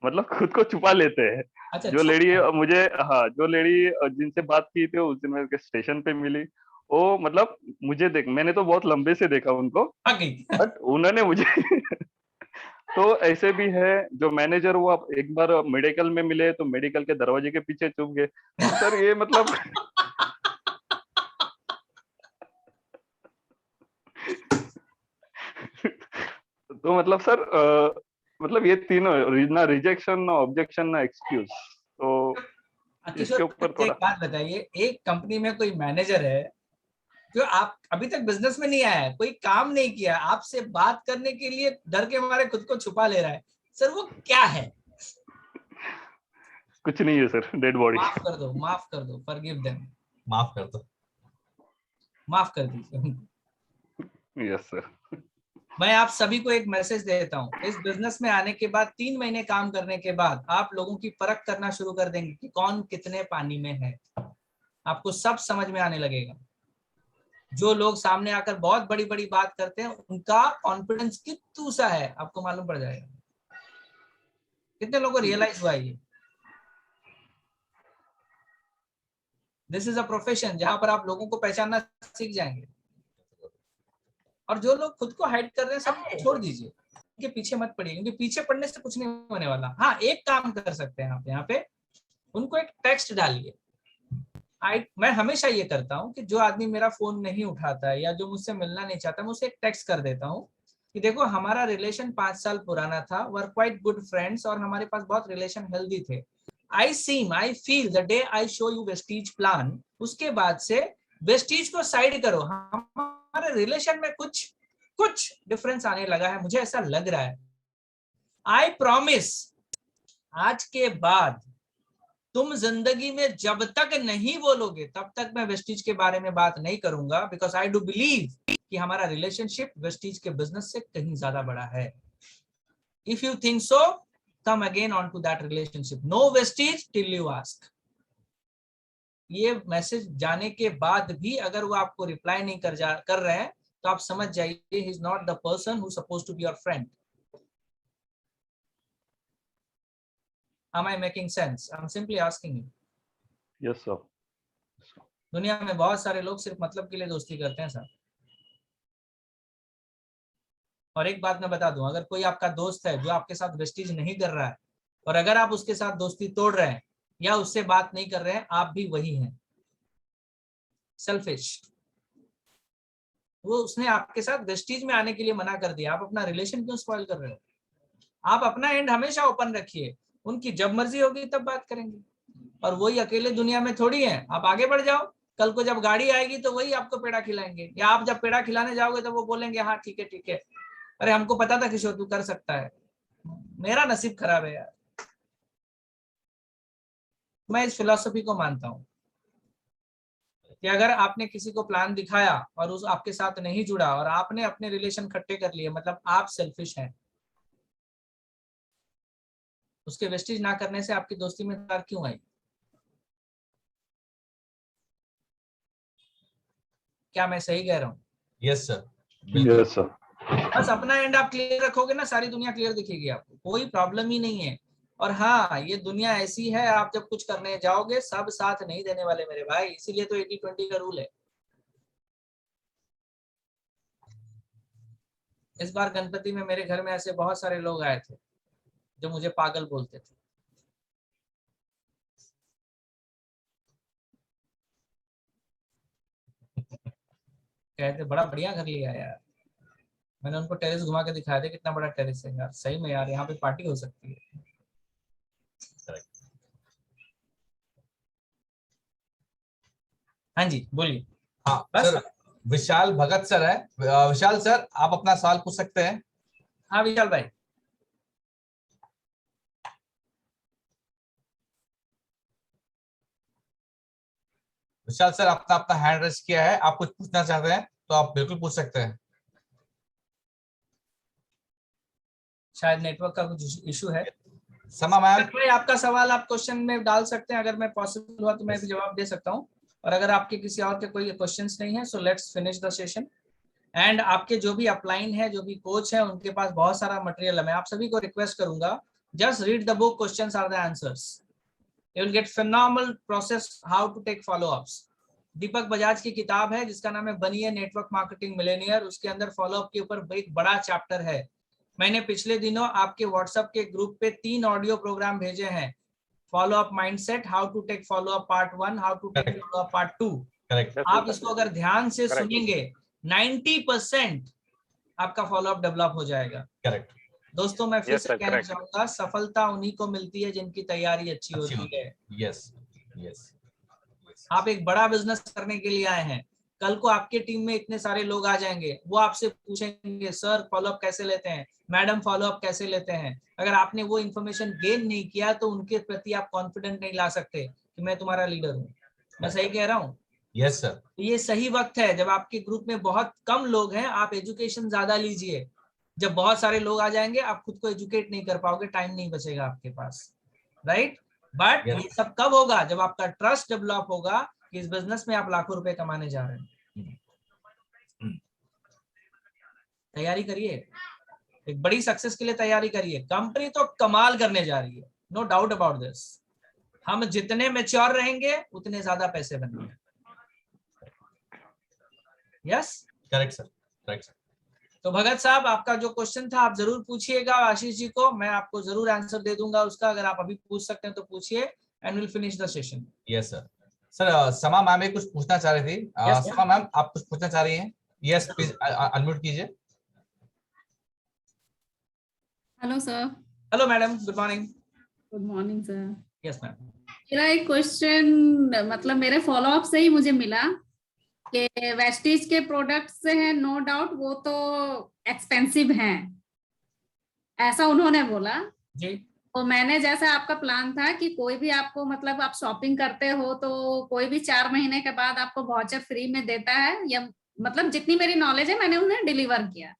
मतलब खुद को छुपा लेते हैं। अच्छा, जो लेडी मुझे, हाँ, जो लेडी जिनसे बात की थी उस दिन मेरे स्टेशन पे मिली, वो मतलब मुझे मैंने तो बहुत लंबे से देखा उनको, बट उन्होंने मुझे तो ऐसे भी है जो मैनेजर, वो आप एक बार मेडिकल में मिले तो मेडिकल के दरवाजे के पीछे छुप गए। सर ये मतलब तो मतलब सर मतलब ये तीनों, ना रिजेक्शन, ना ऑब्जेक्शन, ना एक्सक्यूज, तो इसके ऊपर एक थोड़ा। बात बताइए, एक कंपनी में कोई मैनेजर है जो आप अभी तक बिजनेस में नहीं आया है, कोई काम नहीं किया, आपसे बात करने के लिए डर के मारे खुद को छुपा ले रहा है, सर वो क्या है? कुछ नहीं है सर, डेड बॉडी। माफ कर दो, माफ कर दो, फॉरगिव देम। माफ कर दो, माफ कर दीजिए। Yes sir. मैं आप सभी को एक मैसेज देता हूँ, इस बिजनेस में आने के बाद 3 महीने काम करने के बाद आप लोगों की परख करना शुरू कर देंगे कि कौन कितने पानी में है, आपको सब समझ में आने लगेगा। जो लोग सामने आकर बहुत बड़ी बड़ी बात करते हैं उनका कॉन्फिडेंस कितना सा है आपको मालूम पड़ जाएगा। कितने लोगों को रियलाइज हुआ ये? दिस इज अ प्रोफेशन जहां पर आप लोगों को पहचानना सीख जाएंगे। और जो लोग खुद को हाइड कर रहे हैं सब छोड़ दीजिए, उनके पीछे मत पड़िए, क्योंकि पीछे पड़ने से कुछ नहीं होने वाला। हाँ, एक काम कर सकते हैं आप यहाँ पे, उनको एक टेक्स्ट डालिए। मैं हमेशा ये करता हूँ कि जो आदमी मेरा फोन नहीं उठाता है या जो मुझसे मिलना नहीं चाहता, मैं उसे एक टेक्स्ट कर देता हूँ कि देखो हमारा रिलेशन 5 साल पुराना था, वर क्वाइट गुड फ्रेंड्स और हमारे पास बहुत रिलेशन हेल्दी थे। I feel the day I show you Vestige plan, उसके बाद से वेस्टीज को साइड करो, हमारे रिलेशन में कुछ डिफरेंस आने लगा है, मुझे ऐसा लग रहा है। आई प्रॉमिस आज के बाद तुम जिंदगी में जब तक नहीं बोलोगे तब तक मैं वेस्टीज के बारे में बात नहीं करूंगा, बिकॉज आई डू बिलीव कि हमारा रिलेशनशिप वेस्टीज के बिजनेस से कहीं ज्यादा बड़ा है। If you think so, come again on to that relationship, no Vestige till you ask. ये मैसेज जाने के बाद भी अगर वो आपको रिप्लाई नहीं कर रहे हैं तो आप समझ जाइए he is not the person who supposed to be your friend. Am I making sense? I'm simply asking you. Yes, sir. दुनिया में बहुत सारे लोग सिर्फ मतलब के लिए दोस्ती करते हैं सर। और एक बात मैं बता दूं, अगर कोई आपका दोस्त है जो आपके साथ वेस्टीज नहीं कर रहा है और अगर आप उसके साथ दोस्ती तोड़ रहे हैं या उससे बात नहीं कर रहे हैं, आप भी वही हैं, सेल्फिश। वो उसने आपके साथ वेस्टीज में आने के लिए मना कर दिया, आप अपना रिलेशन क्यों स्पॉइल कर रहे हो? आप अपना एंड हमेशा ओपन रखिए, उनकी जब मर्जी होगी तब बात करेंगे। और वही अकेले दुनिया में थोड़ी है, आप आगे बढ़ जाओ, कल को जब गाड़ी आएगी तो वही आपको पेड़ा खिलाएंगे, या आप जब पेड़ा खिलाने जाओगे तो वो बोलेंगे हाँ ठीक है, अरे हमको पता था किशोर तू कर सकता है। मेरा नसीब खराब है यार। मैं इस फिलॉसफी को मानता हूं कि अगर आपने किसी को प्लान दिखाया और उस आपके साथ नहीं जुड़ा और आपने अपने रिलेशन खट्टे कर लिए, मतलब आप सेल्फिश हैं। उसके वेस्टेज ना करने से आपकी दोस्ती में दरार क्यों आई? क्या मैं सही कह रहा हूँ? Yes sir, yes sir. बस अपना एंड आप क्लियर रखोगे ना, सारी दुनिया क्लियर दिखेगी आपको, कोई प्रॉब्लम ही नहीं है। और हाँ, ये दुनिया ऐसी है, आप जब कुछ करने जाओगे सब साथ नहीं देने वाले मेरे भाई, इसीलिए तो 80-20 का रूल है। इस बार गणपति में मेरे घर में ऐसे बहुत सारे लोग आए थे जो मुझे पागल बोलते थे। कहते बड़ा बढ़िया घर लिया यार। मैंने उनको टेरेस घुमा के दिखाया था, कितना बड़ा टेरेस है यार, सही में यार यहाँ पे पार्टी हो सकती है। हाँ जी बोलिए। हाँ बस सर, विशाल भगत सर है। विशाल सर, आप अपना सवाल पूछ सकते हैं। हाँ विशाल भाई। विशाल सर, आपने अपना हैंड रेज किया है, आप कुछ पूछना चाहते हैं तो आप बिल्कुल पूछ सकते हैं। शायद नेटवर्क का कुछ इशू है। समा मैम, भाई आपका सवाल आप क्वेश्चन में डाल सकते हैं, अगर मैं पॉसिबल हुआ तो मैं भी जवाब दे सकता हूँ, और अगर आपके किसी और के कोई क्वेश्चंस नहीं है so let's finish the session. And आपके जो भी अपलाइन है, जो भी कोच है, उनके पास बहुत सारा मटेरियल है। मैं आप सभी को रिक्वेस्ट करूंगा, just read the book, questions are the answers, you will get phenomenal process how to take follow-ups। Deepak Bajaj की किताब है जिसका नाम है बनिए नेटवर्क मार्केटिंग मिलेनियर, उसके अंदर फॉलोअप के ऊपर एक बड़ा चैप्टर है। मैंने पिछले दिनों आपके व्हाट्सएप के ग्रुप पे 3 ऑडियो प्रोग्राम भेजे हैं, follow up mindset, how to take follow up part 1, how to take follow up part 2। Correct. आप इसको अगर ध्यान से सुनेंगे 90% आपका फॉलो अप डेवलप हो जाएगा। करेक्ट दोस्तों मैं फिर से कहना चाहूंगा, सफलता उन्हीं को मिलती है जिनकी तैयारी अच्छी होती है। Yes yes. आप एक बड़ा बिजनेस करने के लिए आए हैं, कल को आपके टीम में इतने सारे लोग आ जाएंगे, वो आपसे पूछेंगे सर फॉलोअप कैसे लेते हैं, मैडम फॉलोअप कैसे लेते हैं। अगर आपने वो इन्फॉर्मेशन गेन नहीं किया तो उनके प्रति आप कॉन्फिडेंट नहीं ला सकते कि मैं तुम्हारा लीडर हूँ। मैं सही कह रहा हूँ? Yes sir. ये सही वक्त है जब आपके ग्रुप में बहुत कम लोग हैं, आप एजुकेशन ज्यादा लीजिए। जब बहुत सारे लोग आ जाएंगे आप खुद को एजुकेट नहीं कर पाओगे, टाइम नहीं बचेगा आपके पास, राइट? बट ये सब कब होगा? जब आपका ट्रस्ट डेवलप होगा कि इस बिजनेस में आप लाखों रुपए कमाने जा रहे हैं। तैयारी करिए, एक बड़ी सक्सेस के लिए तैयारी करिए। कंपनी तो कमाल करने जा रही है, नो डाउट अबाउट दिस। हम जितने मैच्योर रहेंगे उतने ज्यादा पैसे बनेंगे। Yes, correct sir, correct sir. तो भगत साहब आपका जो क्वेश्चन था आप जरूर पूछिएगा आशीष जी को, मैं आपको जरूर आंसर दे दूंगा उसका। अगर आप अभी पूछ सकते हैं तो पूछिए and will finish the session. Yes sir. Sir समा मैम भी कुछ पूछना चाह रही थी। Yes, समा मैम आप कुछ पूछना चाह रही हैं? यस प्लीज अनम्यूट कीजिए। Hello sir. Hello madam, good morning. Good morning sir. Yes ma'am. मेरा एक क्वेश्चन मतलब मेरे फॉलो अप से ही मुझे मिला कि वेस्टीज के प्रोडक्ट्स हैं, नो डाउट वो तो एक्सपेंसिव हैं, ऐसा उन्होंने बोला जी। तो मैंने, जैसा आपका प्लान था कि कोई भी आपको मतलब आप शॉपिंग करते हो तो कोई भी 4 महीने के बाद आपको वाउचर फ्री में देता है, या मतलब जितनी मेरी नॉलेज है मैंने उन्हें डिलीवर किया।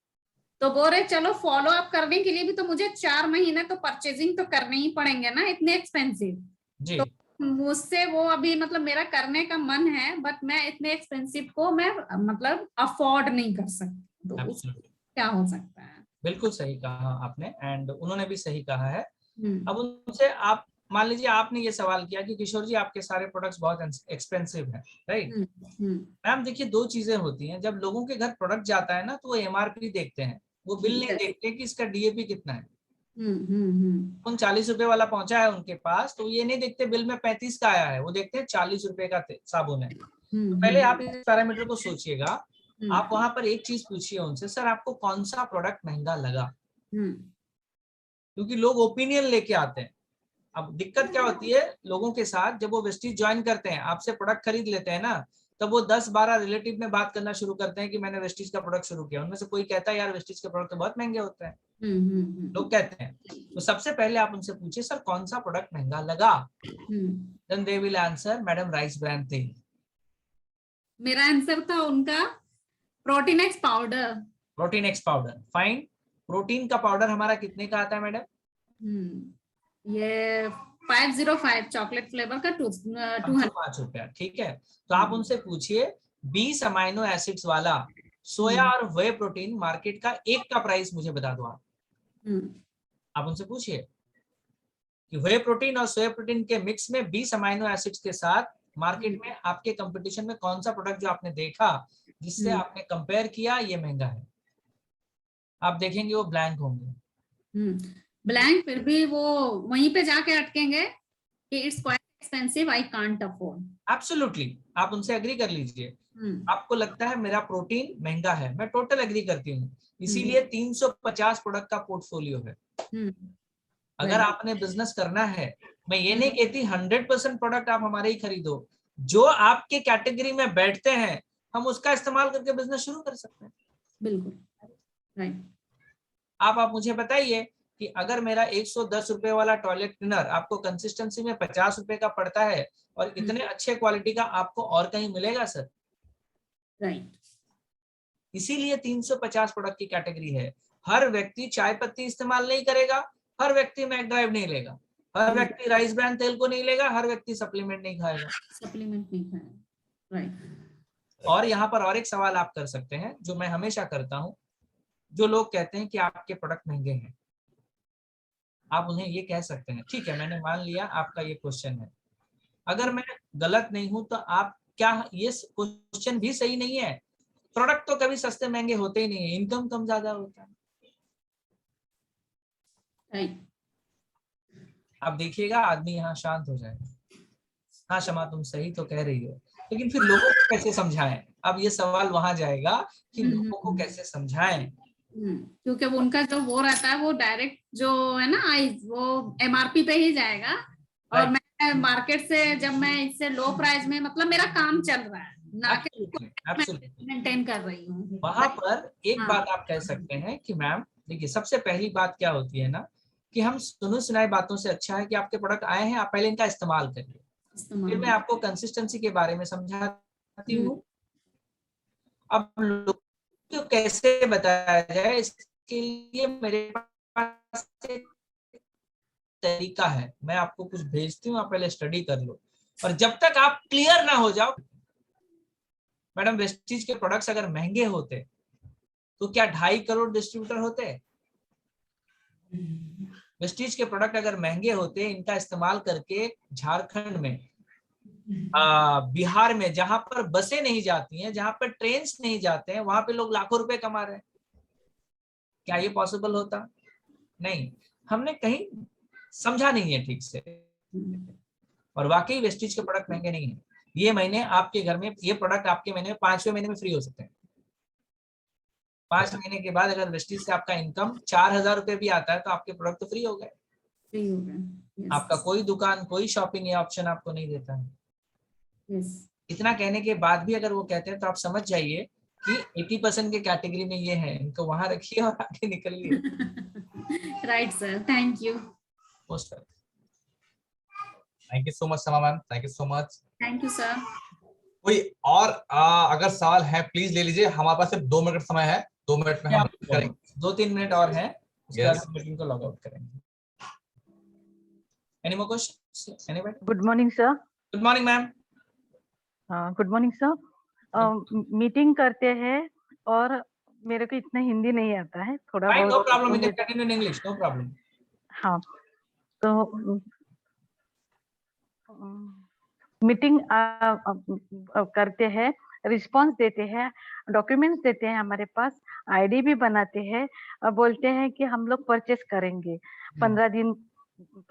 तो बोल रहे चलो फॉलो अप करने के लिए भी तो मुझे 4 महीने तो परचेजिंग तो करने ही पड़ेंगे ना, इतने एक्सपेंसिव। जी। तो मुझसे वो अभी मतलब मेरा करने का मन है, बट मैं इतने एक्सपेंसिव को मैं मतलब अफोर्ड नहीं कर सकती, तो Absolutely. क्या हो सकता है? बिल्कुल सही कहा आपने, एंड उन्होंने भी सही कहा है। अब उनसे आप मान लीजिए आपने ये सवाल किया कि किशोर जी आपके सारे प्रोडक्ट्स बहुत एक्सपेंसिव हैं, राइट? मैम देखिए, 2 चीजें होती हैं। जब लोगों के घर प्रोडक्ट जाता है ना तो वो एमआरपी देखते हैं, वो बिल नहीं देखते कि इसका डीएपी कितना है। उन 40 रुपए वाला पहुंचा है उनके पास, तो ये नहीं देखते बिल में 35 का आया है, वो देखते हैं 40 रुपए का साबुन है। तो पहले आप इस पैरामीटर को सोचिएगा। आप वहां पर एक चीज पूछिए उनसे, सर आपको कौन सा प्रोडक्ट महंगा लगा? क्योंकि लोग ओपिनियन लेके आते हैं। अब दिक्कत क्या होती है लोगों के साथ, जब वो वेस्टीज ज्वाइन करते हैं, आपसे प्रोडक्ट खरीद लेते हैं ना, तब वो 10-12 रिलेटिव में बात करना शुरू करते हैं कि मैंने वेस्टीज का प्रोडक्ट शुरू किया। उनमें से कोई कहता है यार वेस्टीज के प्रोडक्ट तो बहुत महंगे होते हैं, लोग कहते हैं। तो सबसे पहले आप उनसे पूछिए सर कौन सा प्रोडक्ट महंगा लगा, then they will answer madam rice brand tel. मेरा आंसर था उनका protein X powder. Protein X powder, fine. Protein का पाउडर हमारा कितने का आता है मैडम? ये 505 चॉकलेट फ्लेवर का 205 रुपया, ठीक है। तो आप उनसे पूछिए 20 अमाइनो एसिड्स वाला सोया और वे प्रोटीन मार्केट का एक का प्राइस मुझे बता दो आप उनसे पूछिए कि वे प्रोटीन और सोया प्रोटीन के मिक्स में 20 अमाइनो एसिड्स के साथ मार्केट में आपके कंपटीशन में कौन सा प्रोडक्ट जो आपने देखा जिससे आपने कंपेयर किया ये महंगा है। आप देखेंगे वो ब्लैंक होंगे, ब्लैंक, फिर भी वो वहीं पे जाके अटकेंगे कि it's quite expensive, I can't afford. Absolutely, आप उनसे एग्री कर लीजिए। आपको लगता है मेरा प्रोटीन महंगा है, मैं टोटल एग्री करती हूँ, इसीलिए 350 प्रोडक्ट का पोर्टफोलियो है। अगर आपने बिजनेस करना है, मैं ये नहीं कहती 100% प्रोडक्ट आप हमारे ही खरीदो, जो आपके कैटेगरी में बैठते हैं हम उसका इस्तेमाल करके बिजनेस शुरू कर सकते हैं। बिल्कुल राइट। आप मुझे बताइए कि अगर मेरा 110 रुपए वाला टॉयलेट क्लीनर आपको कंसिस्टेंसी में 50 रुपए का पड़ता है और इतने अच्छे क्वालिटी का आपको और कहीं मिलेगा सर? राइट। इसीलिए 350 प्रोडक्ट की कैटेगरी है। हर व्यक्ति चाय पत्ती इस्तेमाल नहीं करेगा, हर व्यक्ति मैक ड्राइव नहीं लेगा, हर व्यक्ति राइस ब्रांड तेल को नहीं लेगा, हर व्यक्ति सप्लीमेंट नहीं खाएगा। सप्लीमेंट नहीं खाएगा, राइट। और यहाँ पर और एक सवाल आप कर सकते हैं जो मैं हमेशा करता हूँ, जो लोग कहते हैं कि आपके प्रोडक्ट महंगे हैं, आप उन्हें ये कह सकते हैं ठीक है मैंने मान लिया आपका ये क्वेश्चन है, अगर मैं गलत नहीं हूं तो आप क्या, ये क्वेश्चन भी सही नहीं है, प्रोडक्ट तो कभी सस्ते महंगे होते ही नहीं है, इनकम कम ज्यादा होता है। आप देखिएगा आदमी यहाँ शांत हो जाएगा। हाँ क्षमा तुम सही तो कह रही हो, लेकिन फिर लोगों को कैसे समझाएं? अब ये सवाल वहां जाएगा कि लोगों को कैसे समझाएं, क्योंकि वो उनका जो वो रहता है वो डायरेक्ट जो है ना वो एमआरपी पे ही जाएगा, और मैं मार्केट से जब मैं इससे लो प्राइस में मतलब मेरा काम चल रहा है ना कि मेंटेन कर रही हूँ, वहां पर एक बात आप कह सकते हैं कि मैम देखिए सबसे पहली बात क्या होती है ना कि हम सुनी सुनाई बातों से अच्छा है कि आपके प्रोडक्ट आए हैं, आप पहले इनका इस्तेमाल करिए, फिर मैं आपको कंसिस्टेंसी के बारे में समझाती हूँ। अब लोग को कैसे बताया जाए इसके लिए मेरे पास एक तरीका है, मैं आपको कुछ भेजती हूँ, आप पहले स्टडी कर लो, और जब तक आप क्लियर ना हो जाओ, मैडम वेस्टीज के प्रोडक्ट्स अगर महंगे होते तो क्या 2.5 करोड़ डिस्ट्रीब्यूटर होते? वेस्टीज के प्रोडक्ट अगर महंगे होते, इनका इस्तेमाल करके झारखंड में, बिहार में, जहां पर बसें नहीं जाती हैं, जहां पर ट्रेन नहीं जाते हैं, वहां पे लोग लाखों रुपए कमा रहे हैं, क्या ये पॉसिबल होता? नहीं, हमने कहीं समझा नहीं है ठीक से। और वाकई वेस्टीज के प्रोडक्ट महंगे नहीं है। ये महीने आपके घर में ये प्रोडक्ट आपके महीने में 5वें महीने में फ्री हो सकते हैं। 5 महीने के बाद अगर वेस्टीज से आपका इनकम 4,000 रुपए भी आता है तो आपके प्रोडक्ट तो फ्री हो गए। फ्री हो गए। आपका कोई दुकान, कोई शॉपिंग, ये ऑप्शन आपको नहीं देता है। यस। इतना कहने के बाद भी अगर वो कहते हैं तो आप समझ जाइए कि 80% के कैटेगरी में ये है, इनको वहां रखिए और आगे निकलिए। Right sir, thank you. Most welcome. Thank you so much Sama ma'am, thank you so much. Thank you sir. कोई और अगर सवाल है प्लीज ले लीजिए, हमारे पास सिर्फ 2 मिनट समय है, 2 मिनट में हम करेंगे। 2-3 मिनट और है, उसके बाद Yes. हम मीटिंग को लॉग आउट करेंगे। Any more questions? Anybody? Good morning sir. Good morning ma'am. Good morning sir. Meeting करते हैं और मेरे को इतना हिंदी नहीं आता है, थोड़ा फाइन, नो बहुत। Problem, we can continue in English, no problem. हाँ, तो मीटिंग करते हैं, रिस्पांस देते हैं, डॉक्यूमेंट्स देते हैं, हमारे पास आईडी भी बनाते हैं और बोलते हैं कि हम लोग परचेस करेंगे। 15 दिन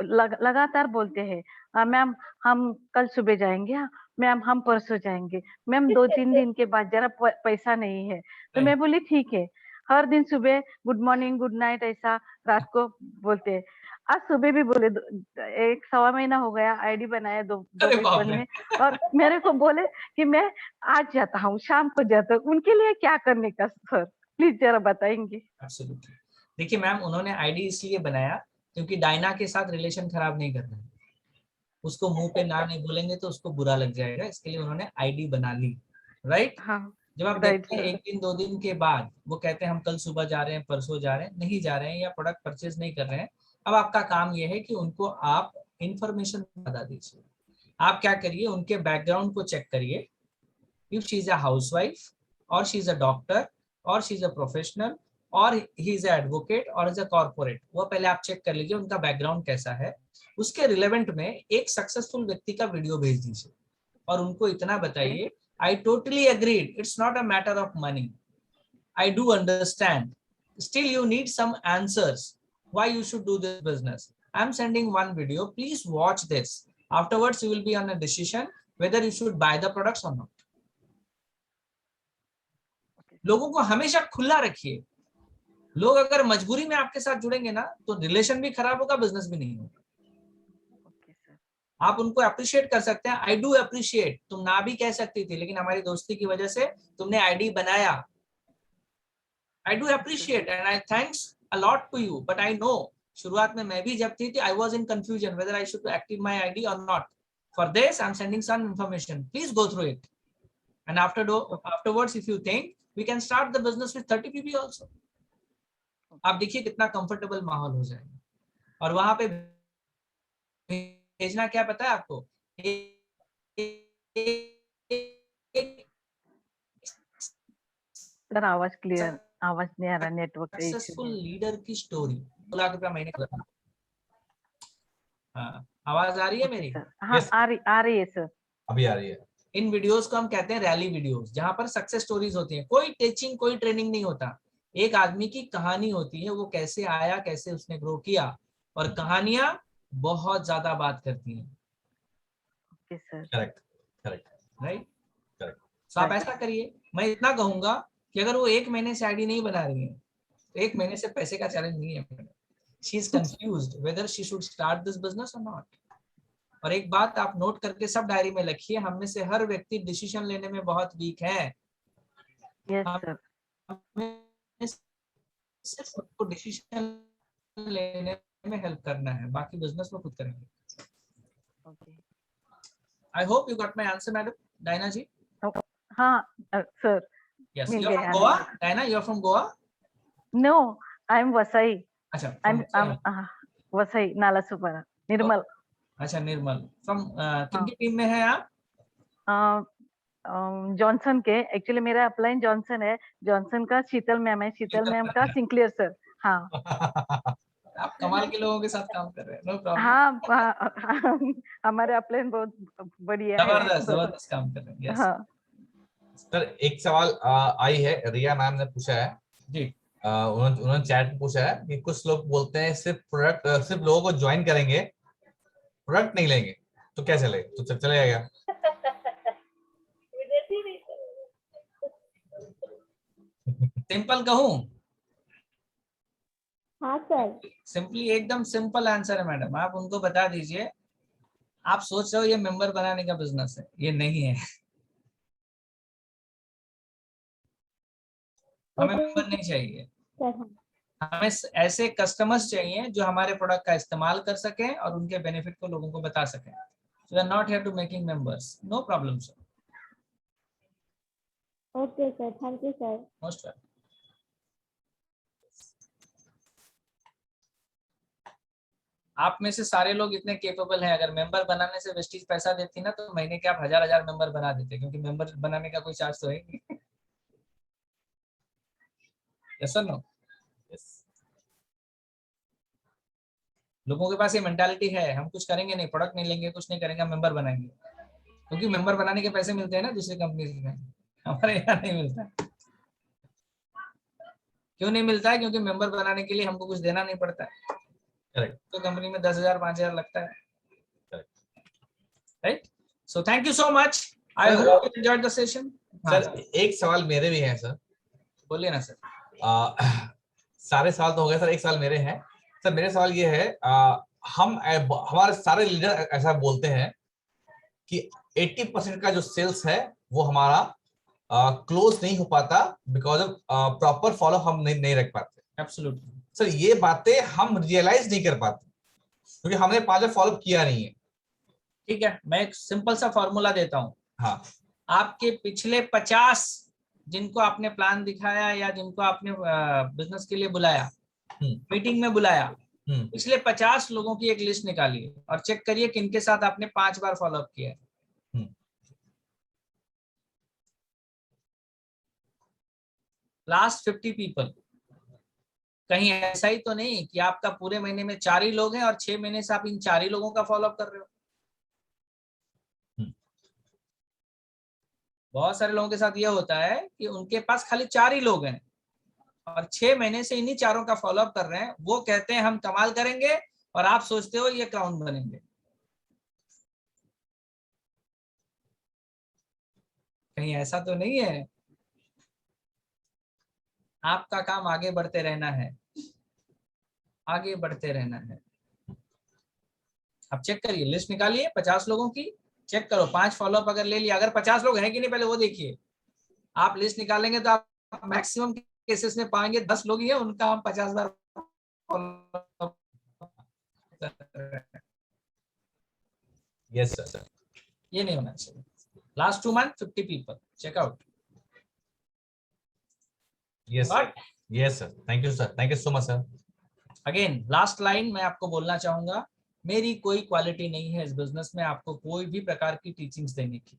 लगातार बोलते हैं मैम हम कल सुबह जाएंगे, मैम हम परसों जाएंगे, मैम 2-3 दिन के बाद जरा पैसा नहीं है। तो मैं बोली ठीक है, हर दिन सुबह गुड मॉर्निंग गुड नाइट ऐसा रात को बोलते हैं। आज सुबह भी बोले, 1-1.25 महीना हो गया आईडी बनाया 2 बचपन में, और मेरे को बोले कि मैं आज जाता हूँ, शाम को जाता हूँ। उनके लिए क्या करने का सर, प्लीज जरा बताएंगे। एब्सोल्युटली। देखिए मैम, उन्होंने आईडी इसलिए बनाया क्योंकि डायना के साथ रिलेशन खराब नहीं करना है। उसको मुंह पे ना नहीं बोलेंगे तो उसको बुरा लग जाएगा, इसके लिए उन्होंने आईडी बना ली। राइट? हाँ, जब आप देखते हैं 1 दिन 2 दिन के बाद वो कहते हैं हम कल सुबह जा रहे हैं, परसों जा रहे हैं, नहीं जा रहे हैं या प्रोडक्ट परचेज नहीं कर रहे हैं, अब आपका काम यह है कि उनको आप इंफॉर्मेशन बता दीजिए। आप क्या करिए, उनके बैकग्राउंड को चेक करिए। If she is a housewife और शी इज अ डॉक्टर और शी इज अ प्रोफेशनल और ही इज एडवोकेट और इज अ कॉर्पोरेट, वो पहले आप चेक कर लीजिए उनका बैकग्राउंड कैसा है। उसके रिलेवेंट में एक सक्सेसफुल व्यक्ति का वीडियो भेज दीजिए और उनको इतना बताइए, I totally agreed, it's not a matter of money, I do understand, still you need some answers why you should do this business. I'm sending one video, please watch this. Afterwards you will be on a decision whether you should buy the products or not. लोगों को हमेशा खुला रखिए। लोग अगर मजबूरी में आपके साथ जुड़ेंगे ना तो रिलेशन भी खराब होगा, बिजनेस भी नहीं होगा। आप उनको अप्रिशिएट कर सकते हैं, आई डू अप्रिशिएट, तुम ना भी कह सकती थी लेकिन हमारी दोस्ती की वजह से तुमने आईडी बनाया। I do appreciate and I thanks a lot to you, but I know शुरुआत में मैं भी जब थी I was in confusion whether I should active my ID or not. For this I'm sending some information, please go through it and afterwards if you think we can start the business with 30 pp also. आप देखिए कितना comfortable माहौल हो जाएगा। और वहां पे भेजना क्या पता है आपको, सर आवाज क्लियर, आवाज नहीं आ रहा, नेटवर्क का इशू। सक्सेसफुल लीडर की स्टोरी, 2 लाख रुपया महीने का। हाँ, आवाज आ रही है मेरी? हाँ, आ रही है सर, अभी आ रही है। इन वीडियोस को हम कहते हैं रैली वीडियोस, जहां पर सक्सेस स्टोरीज होती हैं। कोई टीचिंग, कोई ट्रेनिंग नहीं होता, एक आदमी की कहानी होती है, वो कैसे आया, कैसे उसने ग्रो किया, और कहानियां बहुत ज्यादा बात करती हैं। Correct, correct, right, correct. तो आप ऐसा करिए, मैं इतना कहूंगा कि अगर वो 1 महीने से आईडी नहीं बना रही है तो 1 महीने से पैसे का चैलेंज नहीं है। She is confused whether she should start this business और नॉट। और एक बात आप नोट करके सब डायरी में लिखिए, हम में से हर व्यक्ति डिसीजन लेने में बहुत वीक है। सिर्फ आपको डिसीजन लेने में हेल्प करना है, बाकी बिजनेस में खुद करेंगे। I hope you got my answer madam Diana ji. हाँ सर। Yes, you're from Goa, Diana. You're from Goa. No, I'm Vasai. अच्छा, I'm Vasai, Nalasupara, Nirmal. अच्छा, निर्मल। From किनकी टीम में है आप? जॉनसन के, एक्चुअली मेरा अपलाइन जॉनसन है, जॉनसन का शीतल मैम है, शीतल मैम का सिंक्लियर सर। हाँ आप कमाल के लोगों के साथ काम कर रहे हैं, नो प्रॉब्लम। हाँ, हमारे अपलाइन बहुत बढ़िया है। जबरदस्त काम कर रहे हैं। yes. हाँ सर एक सवाल आई है, रिया मैम ने पूछा है जी। उन्होंने चैट में पूछा है कि कुछ लोग बोलते हैं सिर्फ प्रोडक्ट, सिर्फ लोगों को ज्वाइन करेंगे, प्रोडक्ट नहीं लेंगे, तो क्या चलेगा? तो चलेगा क्या? विदेशी नहीं सिंपल कहूं? हाँ सर। सिंपली एकदम सिंपल आंसर है मैडम। आप उनको बता दीजिए, आप सोच रहे हो ये मेंबर बनाने का बिजनेस है, ये नहीं है। हमें मेंबर नहीं चाहिए, हमें ऐसे कस्टमर्स चाहिए जो हमारे प्रोडक्ट का इस्तेमाल कर सकें और उनके बेनिफिट को लोगों को बता सकें। So we are not here to making members. No problem, sir. Okay sir, thank you sir. Most welcome. आप में से सारे लोग इतने केपेबल हैं, अगर मेंबर बनाने से वेस्टीज पैसा देती ना तो महीने के आप 1000 मेंबर बना देते, क्योंकि मेंबर बनाने का कोई चार्ज तो है नहीं। Yes or no? Yes. लोगों के पास ये मेंटालिटी है, हम कुछ करेंगे नहीं, प्रोडक्ट नहीं लेंगे, कुछ नहीं करेंगे, मेंबर बनाएंगे, क्योंकि मेंबर बनाने के पैसे मिलते हैं ना दूसरी कंपनी में, हमारे यहाँ नहीं मिलता है। क्यों नहीं मिलता है? क्योंकि मेंबर बनाने के लिए हमको कुछ देना नहीं पड़ता है। करेक्ट। तो कंपनी में 10,000 5,000 लगता है। Right. So thank you so much, I hope you enjoyed the session. Sir एक सवाल मेरे भी है सर। बोलिए ना सर। सारे सवाल तो हो गए सर, एक सवाल मेरे हैं सर। मेरे सवाल ये है, हमारे सारे लीडर ऐसा बोलते हैं कि 80% का जो सेल्स है वो हमारा क्लोज नहीं हो पाता बिकॉज ऑफ प्रॉपर फॉलो हम नहीं रख पाते। एब्सोल्युटली सर, ये बातें हम रियलाइज नहीं कर पाते क्योंकि हमने 5 बार फॉलो किया नहीं है। ठीक है, मैं एक सिंपल सा फॉर्मूला देता हूँ। हाँ, आपके पिछले 50 जिनको आपने प्लान दिखाया या जिनको आपने बिजनेस के लिए बुलाया, मीटिंग में बुलाया, पिछले 50 लोगों की एक लिस्ट निकालिए और चेक करिए किनके साथ आपने 5 बार फॉलो अप किया है। Last 50 people. कहीं ऐसा ही तो नहीं कि आपका पूरे महीने में 4 ही लोग हैं और 6 महीने से आप इन 4 ही लोगों का फॉलो अप कर रहे हो। बहुत सारे लोगों के साथ ये होता है कि उनके पास खाली 4 ही लोग हैं और 6 महीने से इन्हीं 4 का फॉलो अप कर रहे हैं। वो कहते हैं हम कमाल करेंगे और आप सोचते हो ये क्राउन बनेंगे। कहीं ऐसा तो नहीं है? आपका काम आगे बढ़ते रहना है, आगे बढ़ते रहना है। आप चेक करिए, लिस्ट निकालिए 50 लोगों की, चेक करो 5 फॉलोअप अगर ले लिया, अगर 50 लोग हैं कि नहीं पहले वो देखिए। आप लिस्ट निकालेंगे तो आप मैक्सिमम केसेस में पाएंगे 10 लोग ही है उनका हम 50 बार फॉलोअप। यस सर, ये नहीं होना चाहिए। Last 2 month 50 people check out. Yes sir, yes sir, thank you sir, thank you so much sir. Again last line मैं आपको बोलना चाहूंगा, मेरी कोई क्वालिटी नहीं है इस बिजनेस में आपको कोई भी प्रकार की टीचिंग्स देने की।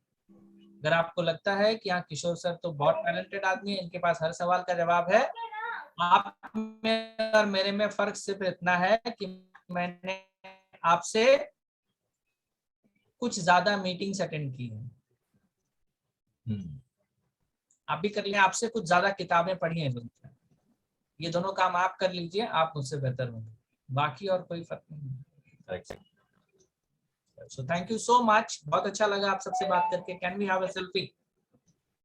अगर आपको लगता है कि हाँ किशोर सर तो बहुत टैलेंटेड आदमी है, इनके पास हर सवाल का जवाब है, आप में और मेरे में फर्क सिर्फ इतना है कि मैंने आपसे कुछ ज्यादा मीटिंग्स अटेंड की हैं। आप भी कर लें, आपसे कुछ ज्यादा किताबें पढ़ी हैं। ये दोनों काम आप कर लीजिए, आप मुझसे बेहतर होंगे, बाकी और कोई फर्क नहीं। So thank you so much, बहुत अच्छा लगा आप सबसे बात करके। Can we have a selfie?